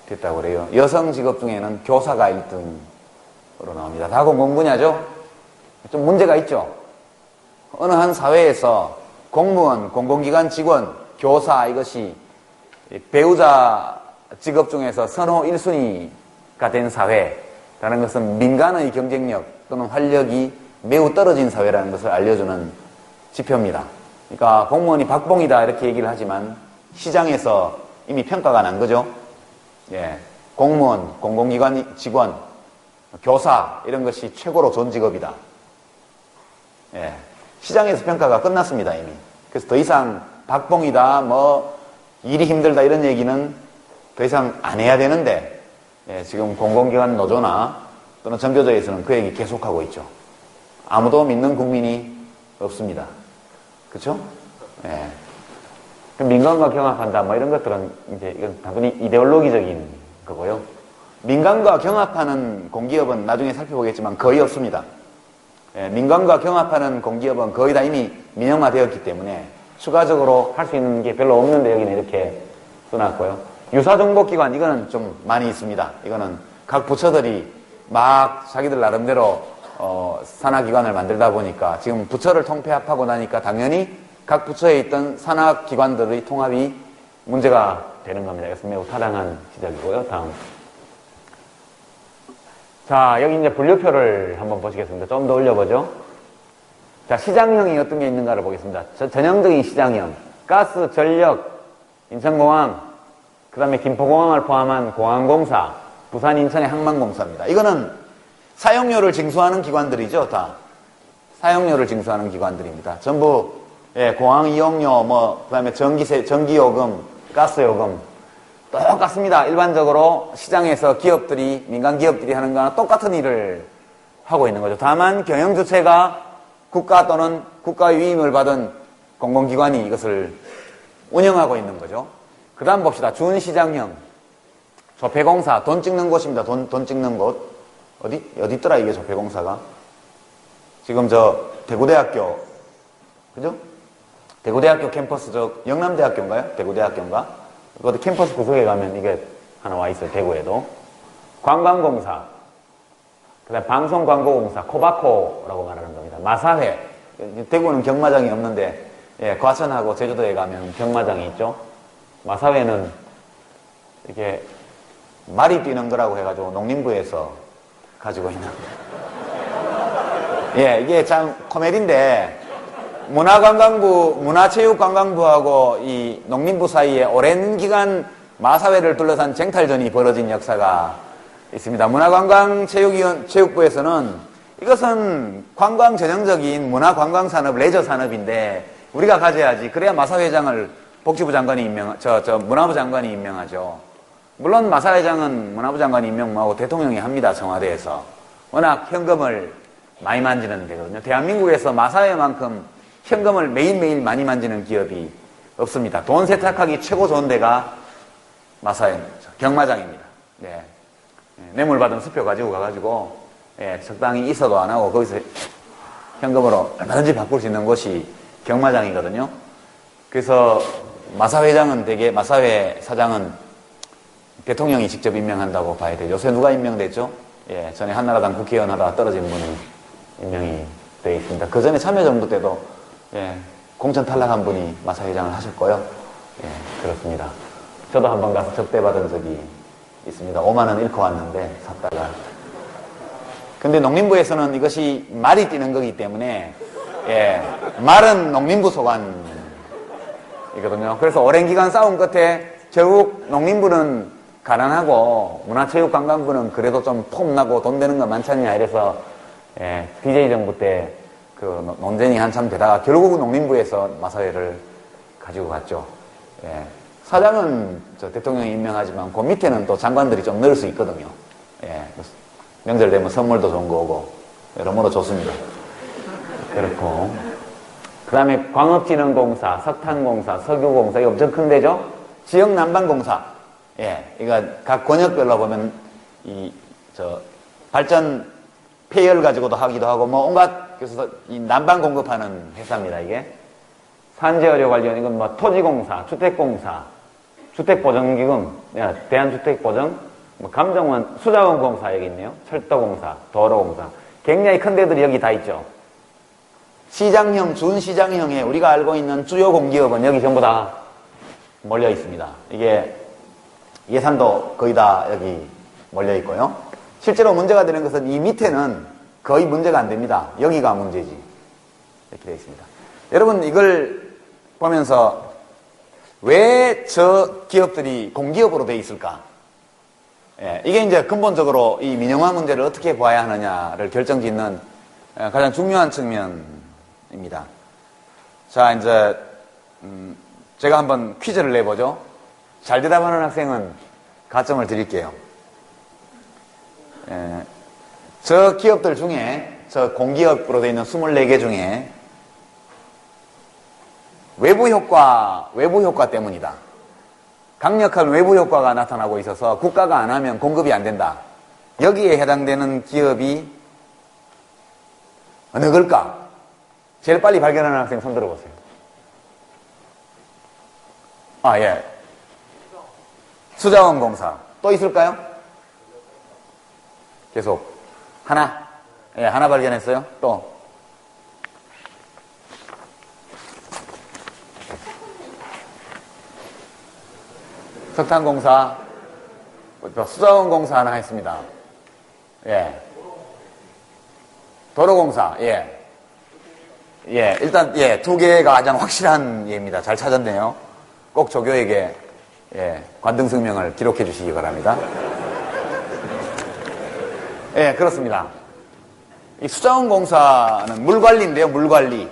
됐다고 그래요. 여성 직업 중에는 교사가 1등으로 나옵니다. 다 공공 분야죠? 좀 문제가 있죠? 어느 한 사회에서 공무원, 공공기관 직원, 교사 이것이 배우자 직업 중에서 선호 1순위가 된 사회라는 것은 민간의 경쟁력 또는 활력이 매우 떨어진 사회라는 것을 알려주는 지표입니다. 그러니까 공무원이 박봉이다 이렇게 얘기를 하지만 시장에서 이미 평가가 난 거죠. 예, 공무원, 공공기관 직원, 교사 이런 것이 최고로 좋은 직업이다. 예, 시장에서 평가가 끝났습니다 이미. 그래서 더 이상 박봉이다 뭐 일이 힘들다 이런 얘기는 더 이상 안 해야 되는데 예, 지금 공공기관 노조나 또는 정교조에서는 그 얘기 계속하고 있죠. 아무도 믿는 국민이 없습니다. 그렇죠? 예. 민간과 경합한다 뭐 이런 것들은 이제 이건 단순히 이데올로기적인 거고요. 민간과 경합하는 공기업은 나중에 살펴보겠지만 거의 없습니다. 예, 민간과 경합하는 공기업은 거의 다 이미 민영화되었기 때문에 추가적으로 할 수 있는 게 별로 없는데 여기는 이렇게 써놨고요. 유사정보기관 이거는 좀 많이 있습니다. 이거는 각 부처들이 막 자기들 나름대로 산하기관을 만들다 보니까 지금 부처를 통폐합하고 나니까 당연히 각 부처에 있던 산하기관들의 통합이 문제가 되는 겁니다. 그래서 매우 타당한 지적이고요. 다음. 자, 여기 이제 분류표를 한번 보시겠습니다. 좀 더 올려보죠. 자, 시장형이 어떤 게 있는가를 보겠습니다. 전형적인 시장형. 가스, 전력, 인천공항, 그 다음에 김포공항을 포함한 공항공사, 부산, 인천의 항만공사입니다. 이거는 사용료를 징수하는 기관들이죠, 다. 사용료를 징수하는 기관들입니다. 전부, 예, 공항 이용료, 뭐, 그 다음에 전기세, 전기요금, 가스요금. 똑같습니다. 일반적으로 시장에서 기업들이, 민간 기업들이 하는 거랑 똑같은 일을 하고 있는 거죠. 다만 경영 주체가 국가 또는 국가의 위임을 받은 공공기관이 이것을 운영하고 있는 거죠. 그 다음 봅시다. 준시장형. 조폐공사, 돈 찍는 곳입니다. 돈 찍는 곳. 어디 있더라, 이게 조폐공사가? 지금 대구대학교, 그죠? 대구대학교 캠퍼스, 영남대학교인가요? 대구대학교인가? 그것도 캠퍼스 구석에 가면 이게 하나 와 있어요, 대구에도. 관광공사, 그 다음 방송광고공사, 코바코라고 말하는 겁니다. 마사회. 대구는 경마장이 없는데, 예, 과천하고 제주도에 가면 경마장이 있죠. 마사회는 이렇게 말이 뛰는 거라고 해가지고 농림부에서 가지고 있는. 예, 이게 참 코미디인데, 문화체육관광부하고 이 농림부 사이에 오랜 기간 마사회를 둘러싼 쟁탈전이 벌어진 역사가 있습니다. 문화관광체육부에서는 이것은 관광 전형적인 문화관광산업, 레저산업인데 우리가 가져야지. 그래야 마사회장을 복지부 장관이 문화부 장관이 임명하죠. 물론 마사회장은 문화부 장관이 임명하고 대통령이 합니다. 청와대에서. 워낙 현금을 많이 만지는 데거든요. 대한민국에서 마사회만큼 현금을 매일매일 많이 만지는 기업이 없습니다. 돈 세탁하기 최고 좋은 데가 마사회입니다. 경마장입니다. 네. 뇌물 받은 수표 가지고 가가지고, 예, 적당히 있어도 안 하고 거기서 현금으로 얼마든지 바꿀 수 있는 곳이 경마장이거든요. 그래서 마사회 사장은 대통령이 직접 임명한다고 봐야 돼요. 요새 누가 임명됐죠? 예, 전에 한나라당 국회의원 하다가 떨어진 분이 임명이 되어 있습니다. 그 전에 참여정부 때도, 예, 공천 탈락한 분이 마사회장을 하셨고요. 예, 그렇습니다. 저도 한번 가서 접대받은 적이 있습니다. 5만원 잃고 왔는데, 샀다가. 근데 농림부에서는 이것이 말이 뛰는 거기 때문에, 예, 말은 농림부 소관이거든요. 그래서 오랜 기간 싸움 끝에 결국 농림부는 가난하고 문화체육관광부는 그래도 좀 폼나고 돈 되는 거 많잖냐 이래서, 예, DJ 정부 때 그 논쟁이 한참 되다가 결국 농림부에서 마사회를 가지고 갔죠. 예. 사장은 대통령이 임명하지만 그 밑에는 또 장관들이 좀 넣을 수 있거든요. 예. 명절 되면 선물도 좋은 거 오고 여러모로 좋습니다. 그렇고, 그 다음에 광업진흥공사, 석탄공사, 석유공사, 이거 엄청 큰 데죠? 지역난방공사. 예, 이거 각 권역별로 보면 발전 폐열 가지고도 하기도 하고 뭐 온갖, 그래서 이 난방 공급하는 회사입니다, 이게. 산재의료 관련, 이건 뭐 토지공사, 주택공사, 주택보증기금, 대한주택보증, 뭐 감정원, 수자원공사 여기 있네요. 철도공사, 도로공사. 굉장히 큰 데들이 여기 다 있죠. 시장형, 준시장형의 우리가 알고 있는 주요 공기업은 여기 전부 다 몰려 있습니다. 이게 예산도 거의 다 여기 몰려 있고요. 실제로 문제가 되는 것은 이 밑에는 거의 문제가 안 됩니다. 여기가 문제지. 이렇게 되어 있습니다. 여러분 이걸 보면서 왜 저 기업들이 공기업으로 되어 있을까? 예, 이게 이제 근본적으로 이 민영화 문제를 어떻게 봐야 하느냐를 결정짓는 가장 중요한 측면입니다. 자, 이제 제가 한번 퀴즈를 내보죠. 잘 대답하는 학생은 가점을 드릴게요. 예, 저 기업들 중에, 저 공기업으로 되어 있는 24개 중에 외부 효과 때문이다. 강력한 외부 효과가 나타나고 있어서 국가가 안 하면 공급이 안 된다. 여기에 해당되는 기업이 어느 걸까? 제일 빨리 발견하는 학생 손 들어보세요. 아, 예. 수자원공사. 또 있을까요? 계속. 하나. 예, 하나 발견했어요. 또. 석탄공사. 수자원공사 하나 했습니다. 예. 도로공사. 예. 예, 일단, 예, 두 개가 가장 확실한 예입니다. 잘 찾았네요. 꼭 조교에게, 예, 관등성명을 기록해 주시기 바랍니다. 예, 그렇습니다. 이 수자원공사는 물관리인데요, 물관리.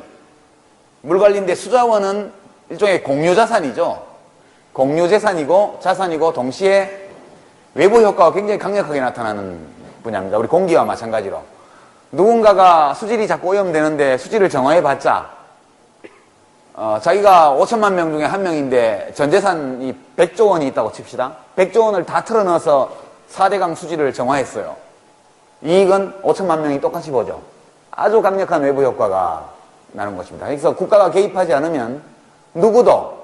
물관리인데 수자원은 일종의 공유자산이죠. 공유재산이고 자산이고 동시에 외부 효과가 굉장히 강력하게 나타나는 분야입니다. 우리 공기와 마찬가지로. 누군가가 수질이 자꾸 오염되는데 수질을 정화해봤자 자기가 5천만 명 중에 한 명인데 전 재산이 100조 원이 있다고 칩시다. 100조 원을 다 틀어넣어서 4대강 수질을 정화했어요. 이익은 5천만 명이 똑같이 보죠. 아주 강력한 외부 효과가 나는 것입니다. 그래서 국가가 개입하지 않으면 누구도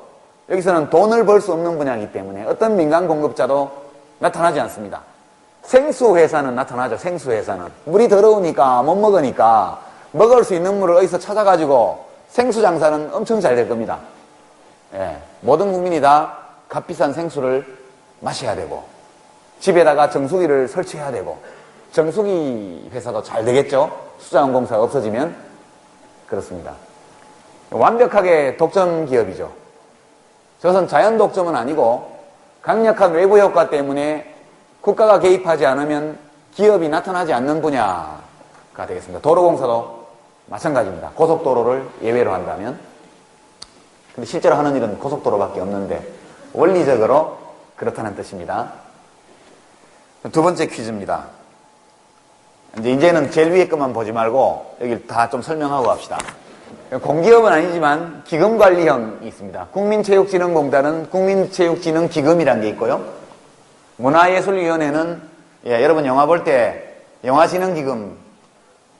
여기서는 돈을 벌 수 없는 분야이기 때문에 어떤 민간 공급자도 나타나지 않습니다. 생수회사는 나타나죠. 생수회사는 물이 더러우니까 못 먹으니까 먹을 수 있는 물을 어디서 찾아가지고 생수 장사는 엄청 잘 될 겁니다. 예, 모든 국민이 다 값비싼 생수를 마셔야 되고 집에다가 정수기를 설치해야 되고 정수기 회사도 잘 되겠죠. 수자원공사가 없어지면. 그렇습니다. 완벽하게 독점 기업이죠. 저것은 자연 독점은 아니고 강력한 외부 효과 때문에 국가가 개입하지 않으면 기업이 나타나지 않는 분야가 되겠습니다. 도로공사도 마찬가지입니다. 고속도로를 예외로 한다면. 근데 실제로 하는 일은 고속도로밖에 없는데 원리적으로 그렇다는 뜻입니다. 두 번째 퀴즈입니다. 이제는 제일 위에 것만 보지 말고 여기 다 좀 설명하고 갑시다. 공기업은 아니지만 기금관리형이 있습니다. 국민체육진흥공단은 국민체육진흥기금이라는 게 있고요. 문화예술위원회는 예, 여러분 영화 볼 때 영화진흥기금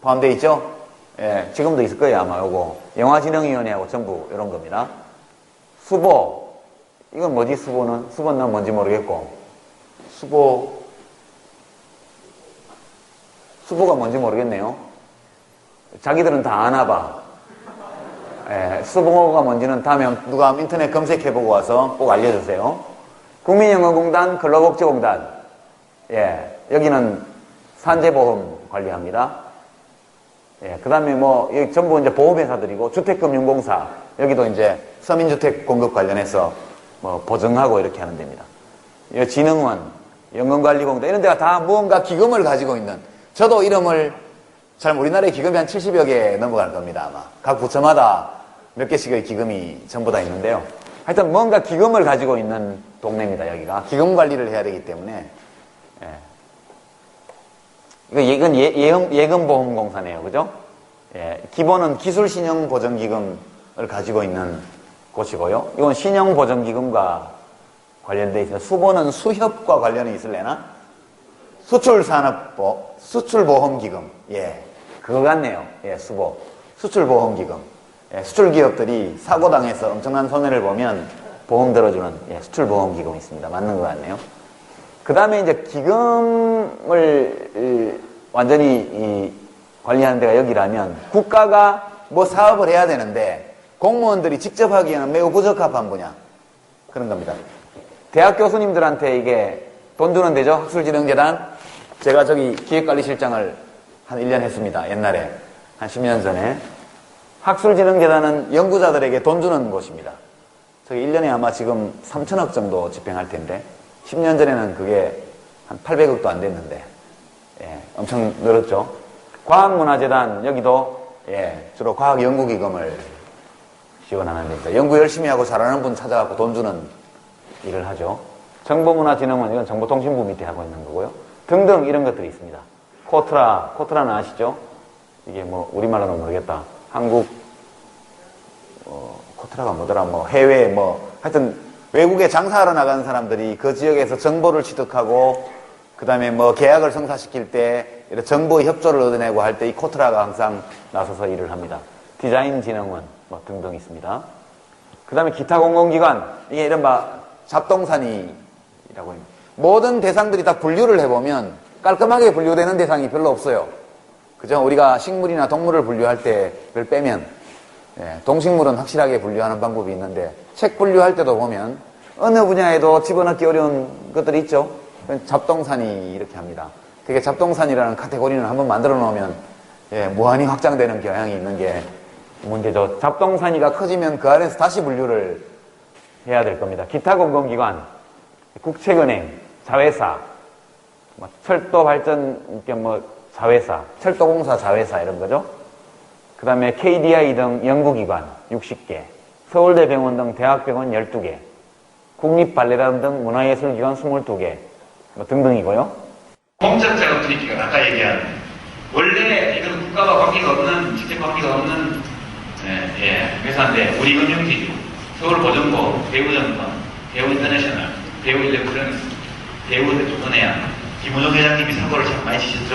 포함되어 있죠? 예, 지금도 있을 거예요 아마 요거. 영화진흥위원회하고 전부 이런 겁니다. 수보, 이건 뭐지 수보는? 수보는 뭔지 모르겠고 수보가 뭔지 모르겠네요. 자기들은 다 아나 봐. 예, 수보가 뭔지는 다음에 누가 인터넷 검색해보고 와서 꼭 알려주세요. 국민연금공단, 근로복지공단. 예, 여기는 산재보험 관리합니다. 예, 그 다음에 뭐, 여기 전부 이제 보험회사들이고, 주택금융공사. 여기도 이제 서민주택 공급 관련해서 뭐 보증하고 이렇게 하는 데입니다. 이 진흥원, 연금관리공단, 이런 데가 다 무언가 기금을 가지고 있는, 저도 이름을 잘 우리나라의 기금이 한 70여 개 넘어갈 겁니다, 아마. 각 부처마다 몇 개씩의 기금이 전부 다 있는데요. 하여튼 뭔가 기금을 가지고 있는 동네입니다, 여기가. 기금 관리를 해야 되기 때문에. 예. 이건 예금보험공사네요, 그죠? 예. 기본은 기술신용보전기금을 가지고 있는 곳이고요. 이건 신용보전기금과 관련되어 있어요. 수보는 수협과 관련이 있을래나? 수출보험기금. 예. 그거 같네요. 예, 수보. 수출보험기금. 수출 기업들이 사고 당해서 엄청난 손해를 보면 보험 들어주는 수출 보험 기금이 있습니다. 맞는 것 같네요. 그 다음에 이제 기금을 완전히 관리하는 데가 여기라면 국가가 뭐 사업을 해야 되는데 공무원들이 직접 하기에는 매우 부적합한 분야. 그런 겁니다. 대학 교수님들한테 이게 돈 주는 데죠. 학술진흥재단. 제가 저기 기획관리실장을 한 1년 했습니다. 옛날에. 한 10년 전에. 학술진흥재단은 연구자들에게 돈 주는 곳입니다. 저기 1년에 아마 지금 3천억 정도 집행할 텐데 10년 전에는 그게 한 800억도 안 됐는데 엄청 늘었죠. 과학문화재단 여기도 주로 과학연구기금을 지원하는 데입니다. 연구 열심히 하고 잘하는 분 찾아가고 돈 주는 일을 하죠. 정보문화진흥원 이건 정보통신부 밑에 하고 있는 거고요. 등등 이런 것들이 있습니다. 코트라는 아시죠? 이게 뭐 우리말로는 모르겠다. 한국 코트라가 뭐더라 뭐 해외 뭐 하여튼 외국에 장사하러 나가는 사람들이 그 지역에서 정보를 취득하고 그 다음에 뭐 계약을 성사시킬 때 이런 정보의 협조를 얻어내고 할 때 이 코트라가 항상 나서서 일을 합니다. 디자인진흥원 뭐 등등 있습니다. 그 다음에 기타 공공기관 이게 이른바 잡동사니라고 합니다. 모든 대상들이 다 분류를 해보면 깔끔하게 분류되는 대상이 별로 없어요. 그죠? 우리가 식물이나 동물을 분류할 때를 빼면 동식물은 확실하게 분류하는 방법이 있는데 책 분류할 때도 보면 어느 분야에도 집어넣기 어려운 것들이 있죠. 잡동사니 이렇게 합니다. 그게 잡동사니라는 카테고리는 한번 만들어 놓으면 무한히 확장되는 경향이 있는 게 문제죠. 잡동사니가 커지면 그 안에서 다시 분류를 해야 될 겁니다. 기타 공공기관, 국책은행, 자회사, 뭐 철도발전, 자회사, 철도공사 자회사 이런 거죠. 그 다음에 KDI 등 연구기관 60개, 서울대병원 등 대학병원 12개, 국립발레단 등 문화예술기관 22개, 뭐 등등이고요. 공적자금투입기관 아까 얘기한 원래 이건 국가와 관계가 없는 직접 관계가 없는 회사인데 우리 금융지 서울보증고, 배우증권, 배우인터내셔널, 배우일렉트로닉스, 배우조선해양 김우정 회장님이 사고를 참 많이 치셨죠.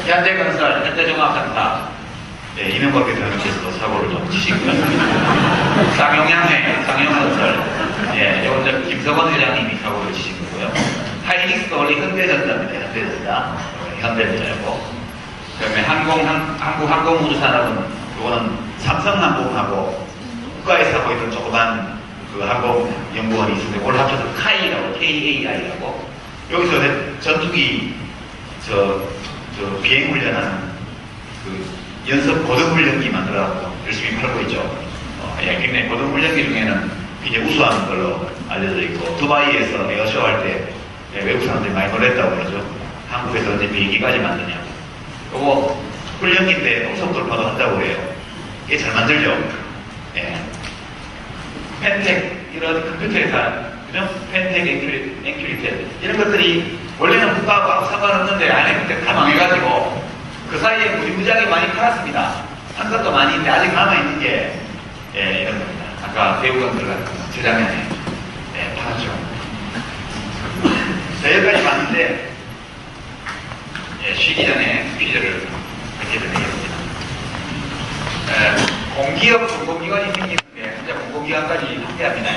현대건설, 현대종합상사 이명박 대통령께서도 사고를 좀 치시고요. 쌍용건설 이건 김석원 회장님이 사고를 치신 거고요. 하이닉스도 원래 현대전자입니다. 현대전자고 그다음에 한국항공우주산업은 그거는 삼성항공하고 국가에서 하고 있는 조그만 그 항공연구원이 있는데 그걸 합쳐서 KAI라고 여기서 전투기 비행훈련하는 그 연습 고등훈련기 만들어갖고 열심히 팔고 있죠. 굉장히 고등훈련기 중에는 굉장히 우수한 걸로 알려져 있고 두바이에서 에어쇼 할 때 외국 사람들이 많이 놀랬다고 그러죠. 한국에서 언제 비행기까지 만드냐고. 그거 훈련기인데 동속 돌파도 한다고 해요. 이게 잘 만들죠. 펜텍 이런 컴퓨터 회사, 그죠? 펜텍, 앵큐리텍 이런 것들이 원래는 국가하고 상관없는데 안에 그때 다 망해가지고 그 사이에 무지무지하게 많이 팔았습니다. 한 것도 많이 있는데 아직 남아있는 게 이런 겁니다. 아까 배우건들 같은 저장면에 팔았죠. 자, 여기까지 봤는데 쉬기 전에 퀴즈를 몇 개 드리겠습니다. 공기업 공공기관이 생기는데 진짜 공공기관까지 함께합니다.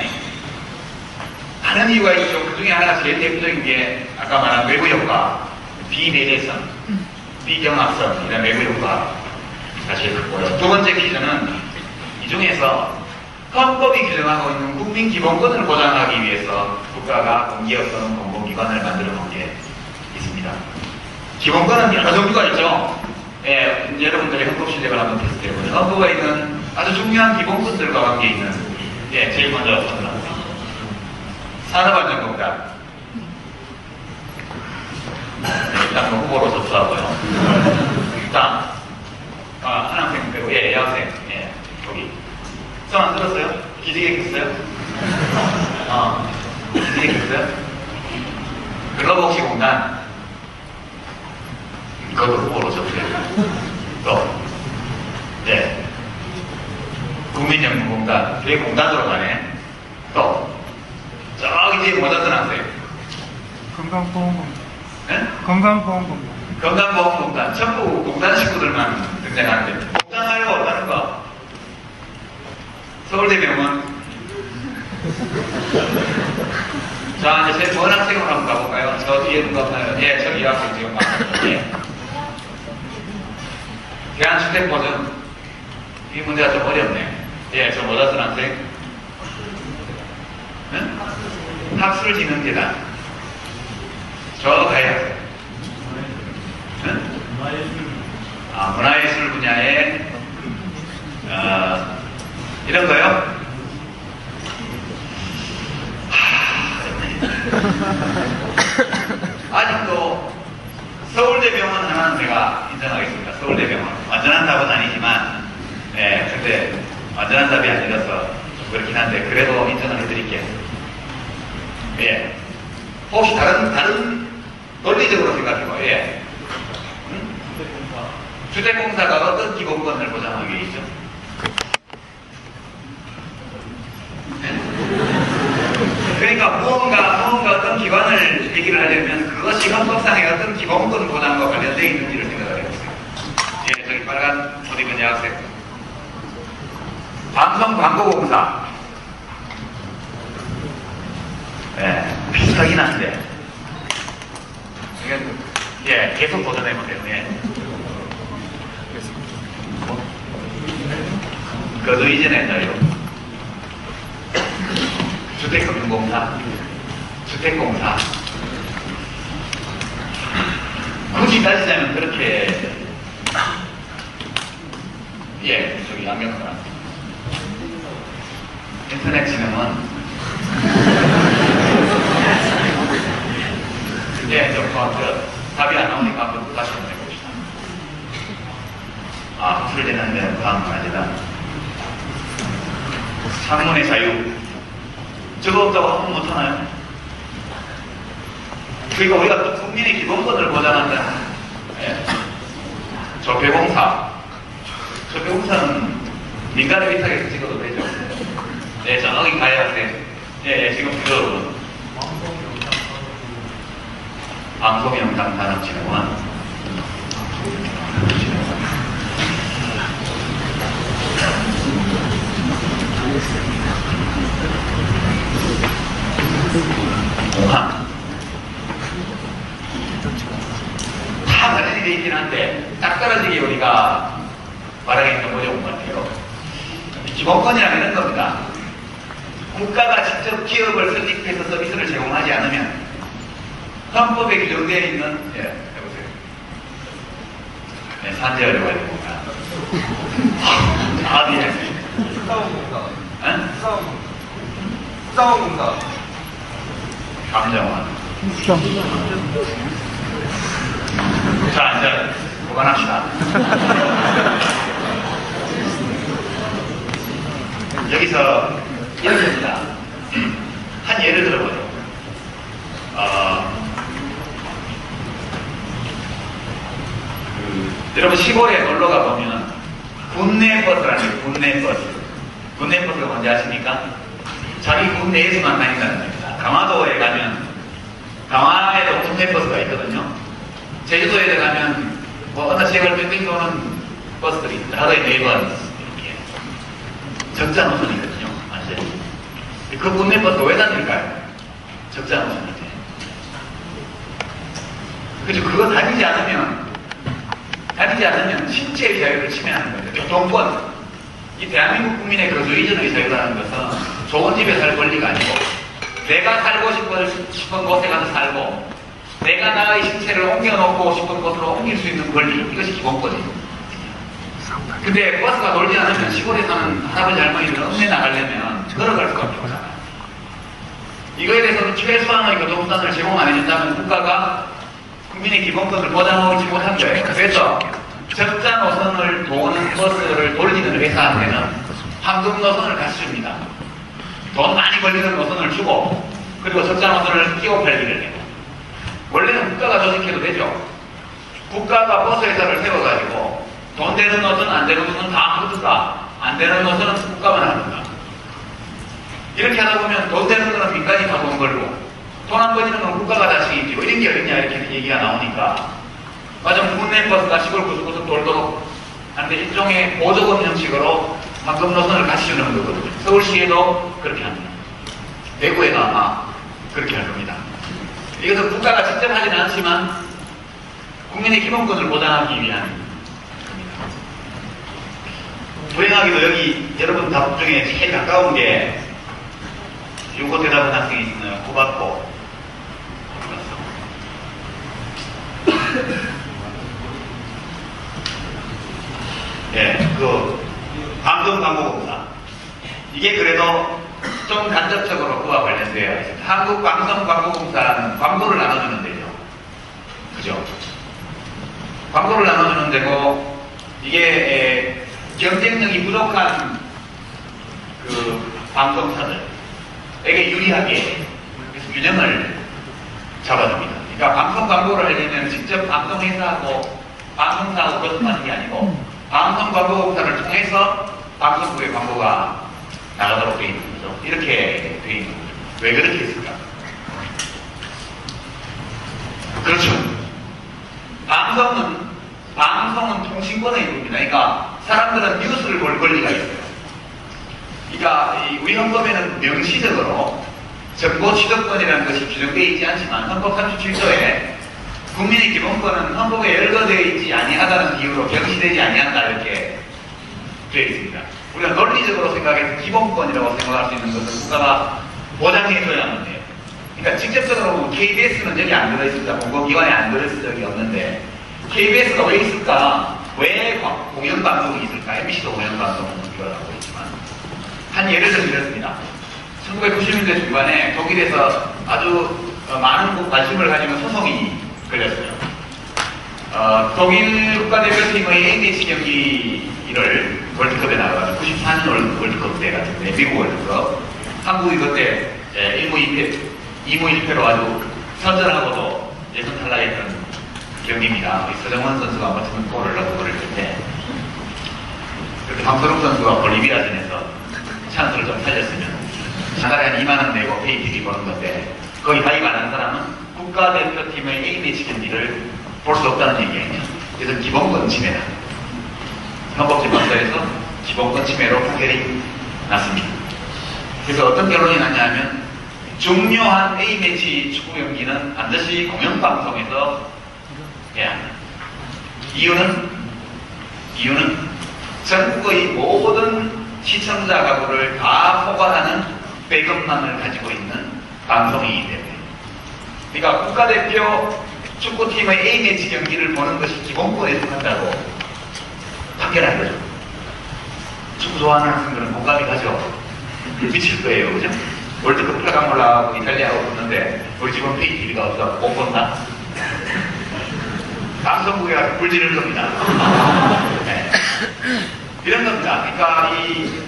하는 이유가 있죠. 그 중에 하나 제일 대표적인 게 아까 말한 외부 효과, 비내재성, 비경합성 이런 외부 효과 사실 크고요. 두 번째 퀴즈는 이 중에서 헌법이 규정하고 있는 국민 기본권을 보장하기 위해서 국가가 공기업 또는 공공기관을 만들어 놓은 게 있습니다. 기본권은 여러 종류가 있죠. 여러분들이 헌법 실력을 한번 테스트해보면 헌법에 있는 아주 중요한 기본권들과 관계 있는 제일 먼저 선언합니다. 산업안전공단 일단 뭐 후보로 접수하고요. 일단 한 학생 빼고 여학생 여기 성 안 들었어요? 기지개겠어요? 기지개겠어요? 글로벌복지공단 이것도 후보로 접수해요. 또 국민연구공단 그게 공단으로 가네. 또 저기 뒤에 모자 쓴 학생 건강보험공단. 네? 건강보험공단. 건강보험공단 전부 공단 식구들만 등장하는데 공단 말고 다른 거 서울대병원. 자, 이제 제 원학생으로 한번 가볼까요? 저 뒤에 누가 없나요? 예, 저기 이 학생 지금 맞습니다. 예. 대한주택보증. 이 문제가 좀 어렵네. 예, 저 모자쓴 학생. 응? 학술진흥재단. 저 가해학생. 응? 아, 문화예술 분야에, 이런 거요? 아직도 서울대병원 하나는 제가 인정하겠습니다. 서울대병원. 완전한 답은 아니지만, 예, 근데 완전한 답이 아니라서 좀 그렇긴 한데, 그래도 인정을 해드릴게요. 예. 혹시 다른 논리적으로 생각해봐요. 예. 응? 주택공사가 어떤 기본권을 보장하기 위해 있죠? 그러니까 무언가 어떤 기관을 얘기를 하려면 그것이 헌법상의 어떤 기본권 보장과 관련되어 있는지를 생각을 해보세요. 예, 저기 빨간 옷 입은 여학생. 방송광고공사. 예, 비슷하긴 한데. 예, 계속 도전해보세요. 예. 그도 이전에 자유. 주택금융공사, 주택공사. 굳이 따지자면 그렇게, 예, 저기 안경사람. 인터넷 진흥원. 예, 답이 안 나오니까 한번 다시 한번 해봅시다. 아, 학술되는데 다음은 아니다. 창문의 자유. 저거 없다고 하면 못하나요? 그러니까 우리가 또 국민의 기본권을 보장한다. 예. 적폐공사는 민간의 위탁에서 찍어도 되죠. 예, 정확히 가야 돼. 예, 지금 그거 방송영상 산업진흥원. 공항. 다 관련이 되어 있긴 한데 딱 떨어지게 우리가 말하기는 어려운 것 같아요. 기본권이라는 이런 겁니다. 국가가 직접 기업을 설립해서 서비스를 제공하지 않으면 헌법에 규정되어 있는, 예, 해보세요. 네, 산재하려고 해야 됩니다. 아, 예. 수사원공사. 응? 수사원공사. 감정원. 자, 이제 그만합시다. 여기서 이런 겁니다. 한 예를 들어보죠. 여러분 시골에 놀러 가보면 군내 버스라는 군내 버스. 군내 버스가 뭔지 아십니까? 자기 군 내에서만 다닌다는 겁니다. 강화도에 가면 강화에도 군내 버스가 있거든요. 제주도에 들어가면 뭐 어느 지역을 뺑뺑 도는 버스들이 있습니다. 하루에 4번 이렇게 적자 노선이거든요. 완전히. 그 군내 버스 왜 다닐까요? 적자 노선이지. 그죠? 그거 다니지 않으면 신체의 자유를 침해하는 거예요. 교통권. 이 대한민국 국민의 거주 이전의 자유라는 것은 좋은 집에 살 권리가 아니고 내가 살고 싶은 곳에 가서 살고 내가 나의 신체를 옮겨놓고 싶은 곳으로 옮길 수 있는 권리. 이것이 기본권이에요. 근데 버스가 돌지 않으면 시골에 사는 할아버지 할머니들은 읍내 나가려면 걸어갈 수밖에 없잖아요. 이거에 대해서는 최소한의 교통수단을 제공 안 해준다면 국가가 국민의 기본권을 보장하지 못한 거예요. 그래서 적자 노선을 도는 버스를 돌리는 회사한테는 황금 노선을 같이 줍니다. 돈 많이 걸리는 노선을 주고 그리고 적자 노선을 끼워 팔기를 해요. 원래는 국가가 조직해도 되죠. 국가가 버스 회사를 세워가지고 돈 되는 노선 안 되는 노선 다 흩어다. 안 되는 노선은 국가만 합니다. 이렇게 하다 보면 돈 되는 거는 민간이 다 돈 걸고 돈 안 걸리는 건 국가가 다 책임지고 이런 게 어딨냐 이렇게 얘기가 나오니까 맞아 국내 버스가 시골 구석구석 돌도록 하는데 일종의 보조금 형식으로 황금 노선을 같이 주는 거거든요. 서울시에도 그렇게 합니다. 대구에도 아마 그렇게 할 겁니다. 이것은 국가가 직접 하지는 않지만 국민의 기본권을 보장하기 위한 겁니다. 불행하게도 여기 여러분 답 중에 제일 가까운 게 요거 대답한 학생이 있어요. 고받고 예, 방송광고공사. 이게 그래도 좀 간접적으로 그와 관련되어 있습니다. 한국방송광고공사는 광고를 나눠주는 데죠. 그죠? 광고를 나눠주는 데고, 이게 경쟁력이 부족한 그 방송사들에게 유리하게 균형을 잡아줍니다. 그러니까 방송 광고를 하려면 직접 방송회사하고 방송사하고 거듭하는 게 아니고 방송 광고공사를 통해서 방송국의 광고가 나가도록 되어 있는 거죠. 이렇게 되어 있는 거죠. 왜 그렇게 했을까? 그렇죠. 방송은 통신권의 일부입니다. 그러니까 사람들은 뉴스를 볼 권리가 있어요. 그러니까 우리 헌법에는 명시적으로 정보 취득권이라는 것이 규정되어 있지 않지만 헌법 37조에 국민의 기본권은 헌법에 열거되어 있지 아니하다는 이유로 경시되지 아니한다 이렇게 되어 있습니다. 우리가 논리적으로 생각해서 기본권이라고 생각할 수 있는 것은 국가가 보장해줘야 하는데요. 그러니까 직접적으로 KBS는 여기 안 들어있습니다. 공공기관에 안 들어있을 적이 없는데 KBS가 왜 있을까? 왜 공영방송이 있을까? MBC도 공영방송을 하고 있지만 한 예를 좀 드렸습니다. 1990년대 중반에 독일에서 아주 많은 관심을 가지고 소송이 걸렸어요. 독일 국가대표팀의 A매치 경기를 월드컵에 나가서 94년 월드컵 때 같은데 미국 월드컵 한국이 그때 1무 2패로 아주 선전하고도 예선 탈락했던 경기입니다. 서정원 선수가 맞추는 골을 넣고 그럴 텐데 그때 황선욱 선수가 볼리비아전에서 찬스를 좀 살렸으면 한 달에 한 2만원 내고 페이티비 보는 건데 거기 가입 안 한 사람은 국가대표팀의 A매치 경기를 볼 수 없다는 얘기예요. 그래서 기본권 침해다. 헌법재판소에서 기본권 침해로 판결이 났습니다. 그래서 어떤 결론이 났냐면 중요한 A매치 축구 경기는 반드시 공영방송에서 해야 합니다. 이유는 전국의 모든 시청자 가구를 다 포괄하는 배급망을 가지고 있는 방송이기 때문에. 그러니까 국가대표 축구팀의 A매치 경기를 보는 것이 기본권에 속한다고 판결한 거죠. 축구 좋아하는 학생들은 공감이 가죠. 미칠 거예요, 그죠? 월드컵 8강 올라가고 이탈리아하고 붙는데 우리 집은 페이티비가 없어 못 본다. 방송국에 가서 불 지르는 겁니다. 네. 이런 겁니다. 그러니까 이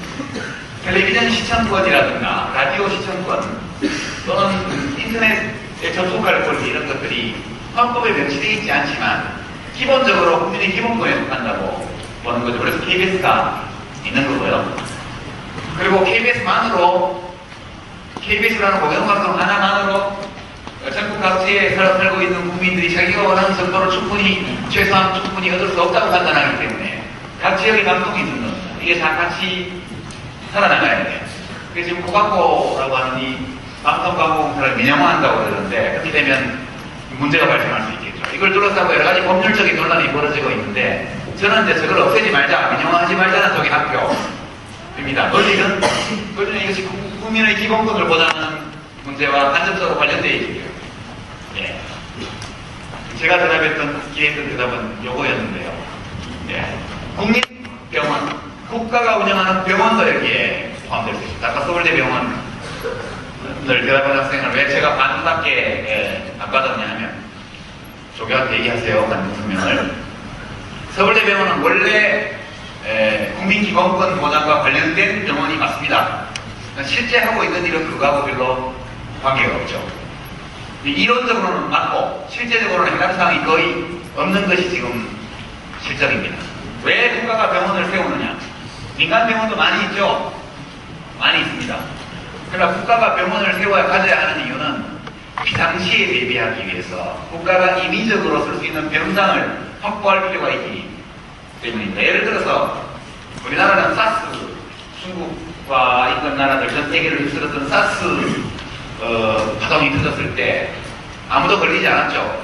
텔레비전 시청권이라든가 라디오 시청권 또는 인터넷에 접속할 권리 이런 것들이 헌법에 명시되어 있지 않지만 기본적으로 국민의 기본권에 속한다고 보는 거죠. 그래서 KBS가 있는 거고요. 그리고 KBS라는 공영방송 하나만으로 전국 각지에 살고 있는 국민들이 자기가 원하는 정보를 최소한 충분히 얻을 수 없다고 판단하기 때문에 각 지역의 방송이 있는 겁니다. 이게 다 같이 살아나가야 돼요. 그래서 지금 코바코라고 하는 이 방송광고공사를 민영화한다고 그러는데 그렇게 되면 문제가 발생할 수 있겠죠. 이걸 둘러싸고 여러 가지 법률적인 논란이 벌어지고 있는데 저는 이제 저걸 없애지 말자, 민영화하지 말자는 쪽이 학교입니다. 논리는 이것이 국민의 기본권을 보장하는 문제와 간접적으로 관련되어 있고요. 예. 제가 기획했던 대답은 요거였는데요. 예. 국립병원, 국가가 운영하는 병원도 여기에 포함될 수 있습니다. 아까 서울대병원을 대답한 학생을 왜 제가 반밖에 안 받았냐 하면 조교한테 얘기하세요. 받는 서명을. 서울대병원은 원래 국민기본권 보장과 관련된 병원이 맞습니다. 실제 하고 있는 일은 그거하고 별로 관계가 없죠. 이론적으로는 맞고 실제적으로는 해당 사항이 거의 없는 것이 지금 실정입니다. 왜 국가가 병원을 세우느냐? 민간 병원도 많이 있죠. 많이 있습니다. 그러나 국가가 병원을 세워야 가져야 하는 이유는 비상시에 대비하기 위해서 국가가 임의적으로 쓸 수 있는 병상을 확보할 필요가 있기 때문입니다. 예를 들어서 우리나라는 사스 중국과 있던 나라들 전 세계를 휩쓸었던 사스 파동이 터졌을 때 아무도 걸리지 않았죠.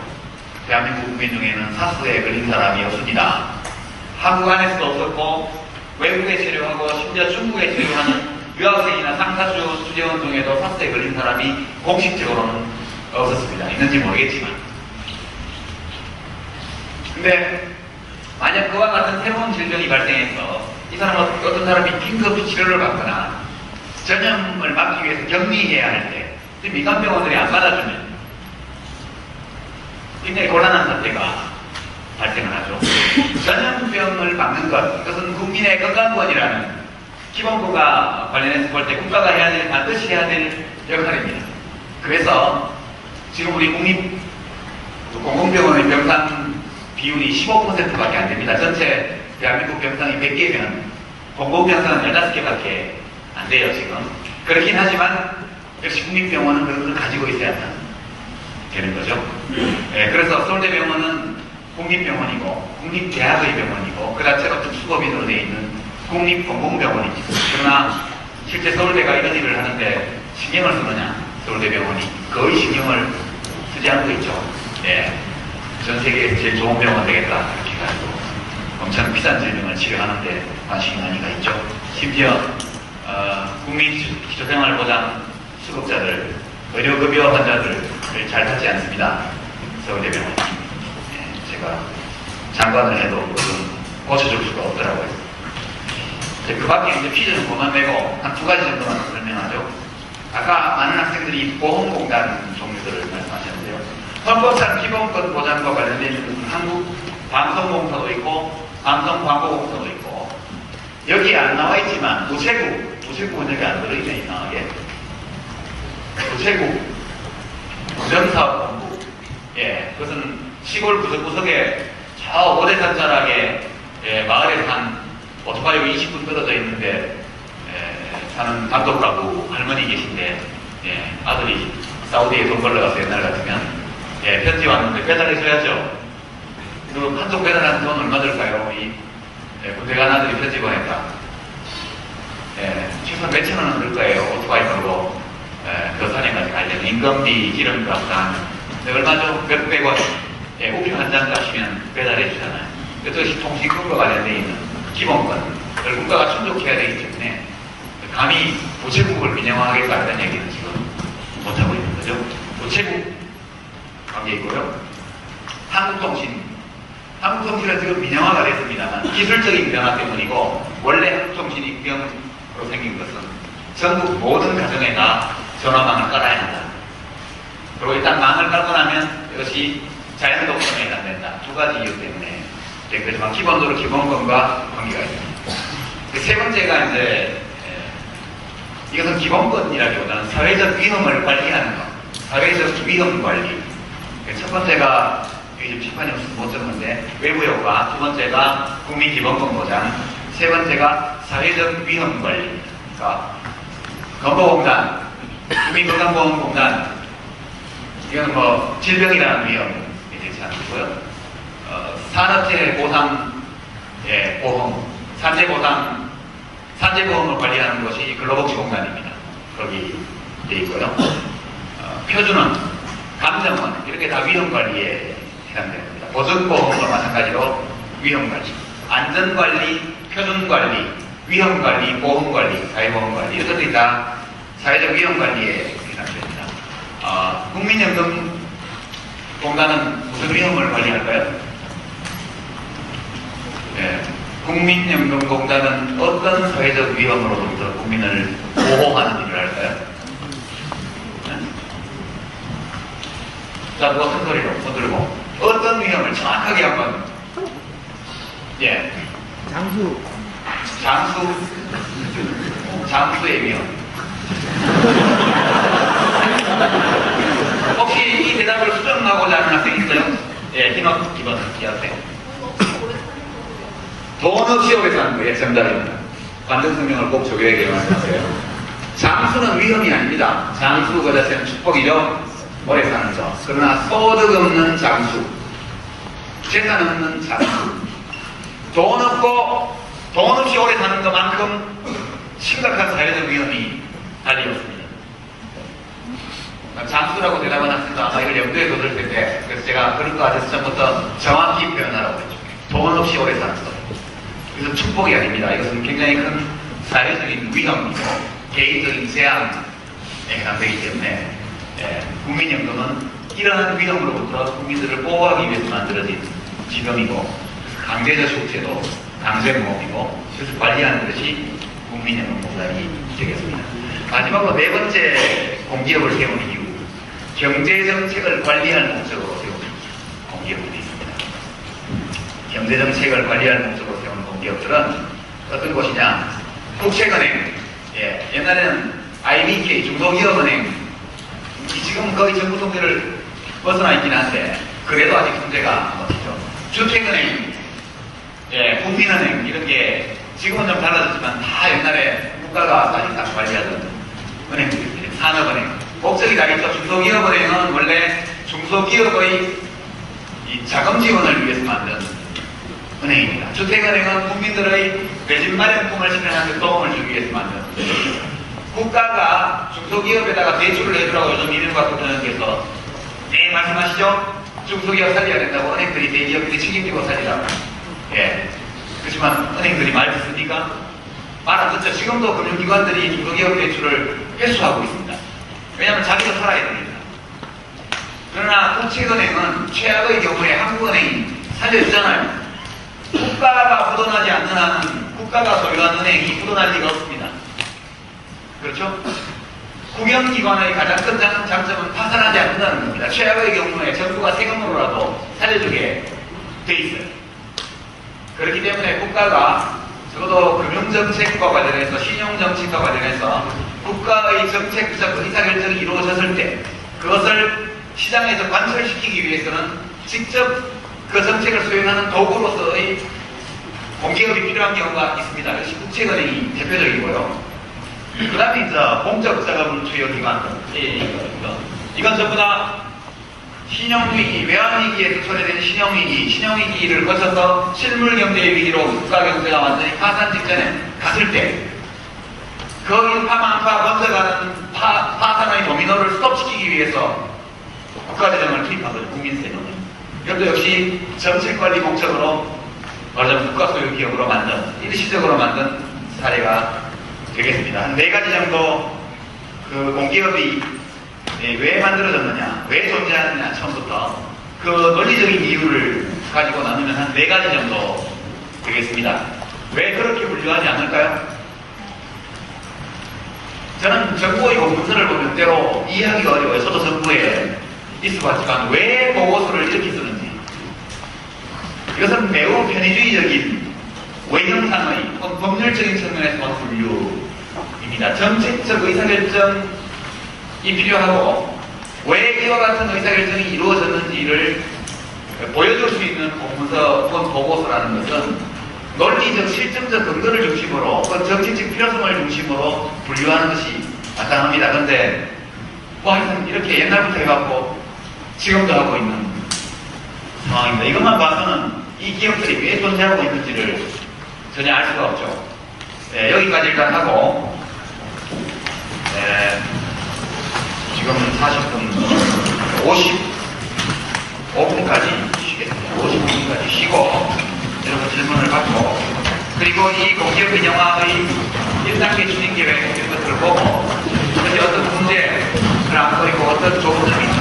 대한민국 국민 중에는 사스에 걸린 사람이 없습니다. 한국 안에서도 없었고 외국에 체류하고 심지어 중국에 체류하는 유학생이나 상사주 주재원 중에도 사스에 걸린 사람이 공식적으로는 없었습니다. 있는지 모르겠지만. 근데 만약 그와 같은 새로운 질병이 발생해서 이 사람은 어떤 사람이 긴급 치료를 받거나 전염을 막기 위해서 격리해야 할 때 민간병원들이 안 받아주면 굉장히 곤란한 사태가 발생을 하죠. 전염병을 막는 것, 이것은 국민의 건강권이라는 기본부가 관련해서 볼 때 국가가 해야 될, 반드시 해야 될 역할입니다. 그래서 지금 우리 공공병원의 병상 비율이 15%밖에 안 됩니다. 전체 대한민국 병상이 100개면 공공병상은 15개밖에 안 돼요, 지금. 그렇긴 하지만 역시 국립병원은 그런 걸 가지고 있어야만 되는 거죠. 네, 그래서 서울대병원은 국립병원이고 국립대학의 병원이고 그 자체가 특수법인으로 되어 있는 국립공공병원입니다. 그러나 실제 서울대가 이런 일을 하는데 신경을 쓰느냐? 서울대병원이 거의 신경을 쓰지 않고 있죠. 네, 전 세계에 제일 좋은 병원 되겠다 이렇게 해가지고 엄청 비싼 질병을 치료하는데 관심이 많이가 있죠. 심지어 국민기초생활보장 수급자들, 의료급여 환자들을 잘 찾지 않습니다. 서울대병원이. 네, 제가 장관을 해도 그것은 고쳐줄 수가 없더라고요. 그 밖에 이제 퀴즈는 그만 내고 한 두 가지 정도만 설명하죠. 아까 많은 학생들이 보험공단 종류들을 말씀하셨는데요. 헌법상 기본권 보장과 관련된 한국 방송공사도 있고 방송광고공사도 있고 여기에 안 나와 있지만 우체국은 여기 안 들어있네 이상하게. 우체국, 구정사업본부, 예, 그것은 시골 구석구석에 저 오대산 자락에 마을에서 한 오토바이로 20분 떨어져 있는데 사는 단독가구 할머니 계신데 아들이 사우디에 돈 벌러가서 옛날 같으면 편지 왔는데 배달해줘야죠. 그리고 한쪽 배달하는 돈 얼마 들까요? 군대 간 아들이 편지 보냈다. 최소한 몇천 원은 들 거예요. 오토바이 타고 교산에까지 가려면 인건비, 기름값 다 얼마죠? 몇백 원. 우표 한 장 가시면 배달해 주잖아요. 그것이 통신권과 관련되어 있는 기본권. 그걸 국가가 충족해야 되기 때문에 감히 우체국을 민영화하겠다는 얘기는 지금 못하고 있는 거죠. 우체국 관계 있고요. 한국통신은 지금 민영화가 됐습니다만 기술적인 변화 때문이고 원래 한국통신 입경으로 생긴 것은 전국 모든 가정에다 전화망을 깔아야 한다. 그리고 일단 망을 깔고 나면 이것이 자연독점에 해당된다. 두 가지 이유 때문에 된 거지만 기본적으로 기본권과 관계가 있습니다. 세 번째가 이제 이것은 기본권이라기보다는 사회적 위험을 관리하는 것. 사회적 위험 관리. 첫 번째가 요즘 심판이 없어서 못 적는데 외부효과, 두 번째가 국민기본권 보장, 세 번째가 사회적 위험 관리입니다. 그러니까 건보공단, 국민건강보험공단, 이건 뭐 질병이라는 위험이 되지 않고요. 산업재해 보상 보험, 산재보험을 관리하는 것이 근로복지공단입니다. 거기 돼 있고요. 표준은 감정원 이렇게 다 위험관리에 해당됩니다. 보증보험과 마찬가지로 위험관리, 안전관리, 표준관리, 위험관리, 보험관리, 사회보험관리 이것들이 다 사회적 위험관리에 해당됩니다. 국민연금공단은 무슨 위험을 관리할까요? 국민연금공단은 어떤 사회적 위험으로부터 국민을 보호하는 일을 할까요? 자, 누가 큰 소리로 손 들고 어떤 위험을 정확하게 한번 장수의 위험. 혹시 이 대답을 수정하고자 하는 학생 있어요? 희망 기본 학생. 돈 없이 오래 사는 거예요. 정답입니다. 관등성명을 꼭 적용하게 말씀하세요. 장수는 위험이 아닙니다. 장수 그 자체는 축복이죠. 오래 사는 거. 그러나 소득 없는 장수, 재산 없는 장수, 돈 없이 오래 사는 것만큼 심각한 사회적 위험이 달려있습니다. 장수라고 대답은 했습니다. 아마 이걸 염두에 둬둘 텐데, 그래서 제가 그런 거 같아서 전부터 정확히 표현하라고 했죠. 돈 없이 오래 사는 것. 그래서 축복이 아닙니다. 이것은 굉장히 큰 사회적인 위험이고 개인적인 재앙에 해당되기 때문에 국민연금은 이러한 위험으로부터 국민들을 보호하기 위해서 만들어진 지금이고, 그래서 강제저축제도 강제모험이고, 그래서 관리하는 것이 국민연금 보장이 되겠습니다. 마지막으로 네 번째 공기업을 세우는 이유, 경제정책을 관리할 목적으로 세우는 공기업들이 있습니다. 경제정책을 관리할 목적으로 세우는 공기업들은 어떤 곳이냐? 국책은행, 옛날에는 IBK, 중소기업은행, 지금 거의 정부 통제를 벗어나 있긴 한데, 그래도 아직 문제가 멋지죠. 주택은행, 국민은행, 이런 게 지금은 좀 달라졌지만 다 옛날에 국가가 사실상 관리하던 은행들입니다. 산업은행. 목적이 다 있죠. 중소기업은행은 원래 중소기업의 이 자금 지원을 위해서 만든 은행입니다. 주택은행은 국민들의 내집 마련 꿈을 실현하는 데 도움을 주기 위해서 만든 은행입니다. 국가가 중소기업에다가 대출을 해주라고 요즘 이명박 대통령께서 말씀하시죠? 중소기업 살려야 된다고 은행들이 대기업들이 책임지고 살리라고. 그렇지만 은행들이 말 듣습니까? 말 안 듣죠. 지금도 금융기관들이 중소기업 대출을 회수하고 있습니다. 왜냐하면 자기도 살아야 됩니다. 그러나 국책은행은 최악의 경우에 한국은행이 살려주잖아요. 국가가 부도나지 않는 한은 국가가 소유한 은행이 부도날 리가 없습니다. 그렇죠? 국영기관의 가장 큰 장점은 파산하지 않는다는 겁니다. 최악의 경우에 정부가 세금으로라도 살려주게 돼 있어요. 그렇기 때문에 국가가 적어도 금융정책과 관련해서 신용정책과 관련해서 국가의 정책적 의사결정이 이루어졌을 때 그것을 시장에서 관철시키기 위해서는 직접 그 정책을 수행하는 도구로서의 공기업이 필요한 경우가 있습니다. 그것이 국책은행이 대표적이고요. 그 다음에 이제 공적 자금 투여 기관, 이건 전부 다 신용위기, 외환위기에서 초래된 신용위기를 거쳐서 실물경제 위기로 국가경제가 완전히 파산 직전에 갔을 때 거기 파만파 번져가는 파산의 도미노를 스톱시키기 위해서 국가재정을 투입한 거죠. 국민세금을. 이것도 역시 정책관리 목적으로 말하자면 국가소유 기업으로 만든, 일시적으로 만든 사례가 되겠습니다. 한 4가지 정도 그 공기업이 왜 만들어졌느냐, 왜 존재하느냐, 처음부터 그 논리적인 이유를 가지고 나누면 한 4가지 정도 되겠습니다. 왜 그렇게 분류하지 않을까요? 저는 정부의 공문서를 보면 때로 이해하기가 어려워요. 저도 정부에 있어봤지만 왜 보고서를 이렇게 쓰는지. 이것은 매우 편의주의적인 외형상의 법률적인 측면에서 본 분류입니다. 정책적 의사결정이 필요하고 왜 이와 같은 의사결정이 이루어졌는지를 보여줄 수 있는 공문서 혹은 보고서라는 것은 논리적, 실증적 근거를 중심으로 혹은 정치적 필요성을 중심으로 분류하는 것이 마땅합니다. 그런데 뭐 하여튼 이렇게 옛날부터 해왔고 지금도 하고 있는 상황입니다. 이것만 봐서는 이 기업들이 왜 존재하고 있는지를 전혀 알 수가 없죠. 여기까지 일단 하고 지금 40분 55분까지 쉬겠습니다. 55분까지 쉬고 여러분 질문을 받고 그리고 이 공기업 민영화의 1단계 추진 계획 이런 것들을 보고 현재 어떤 문제를 안고 있고 어떤 좋은 점이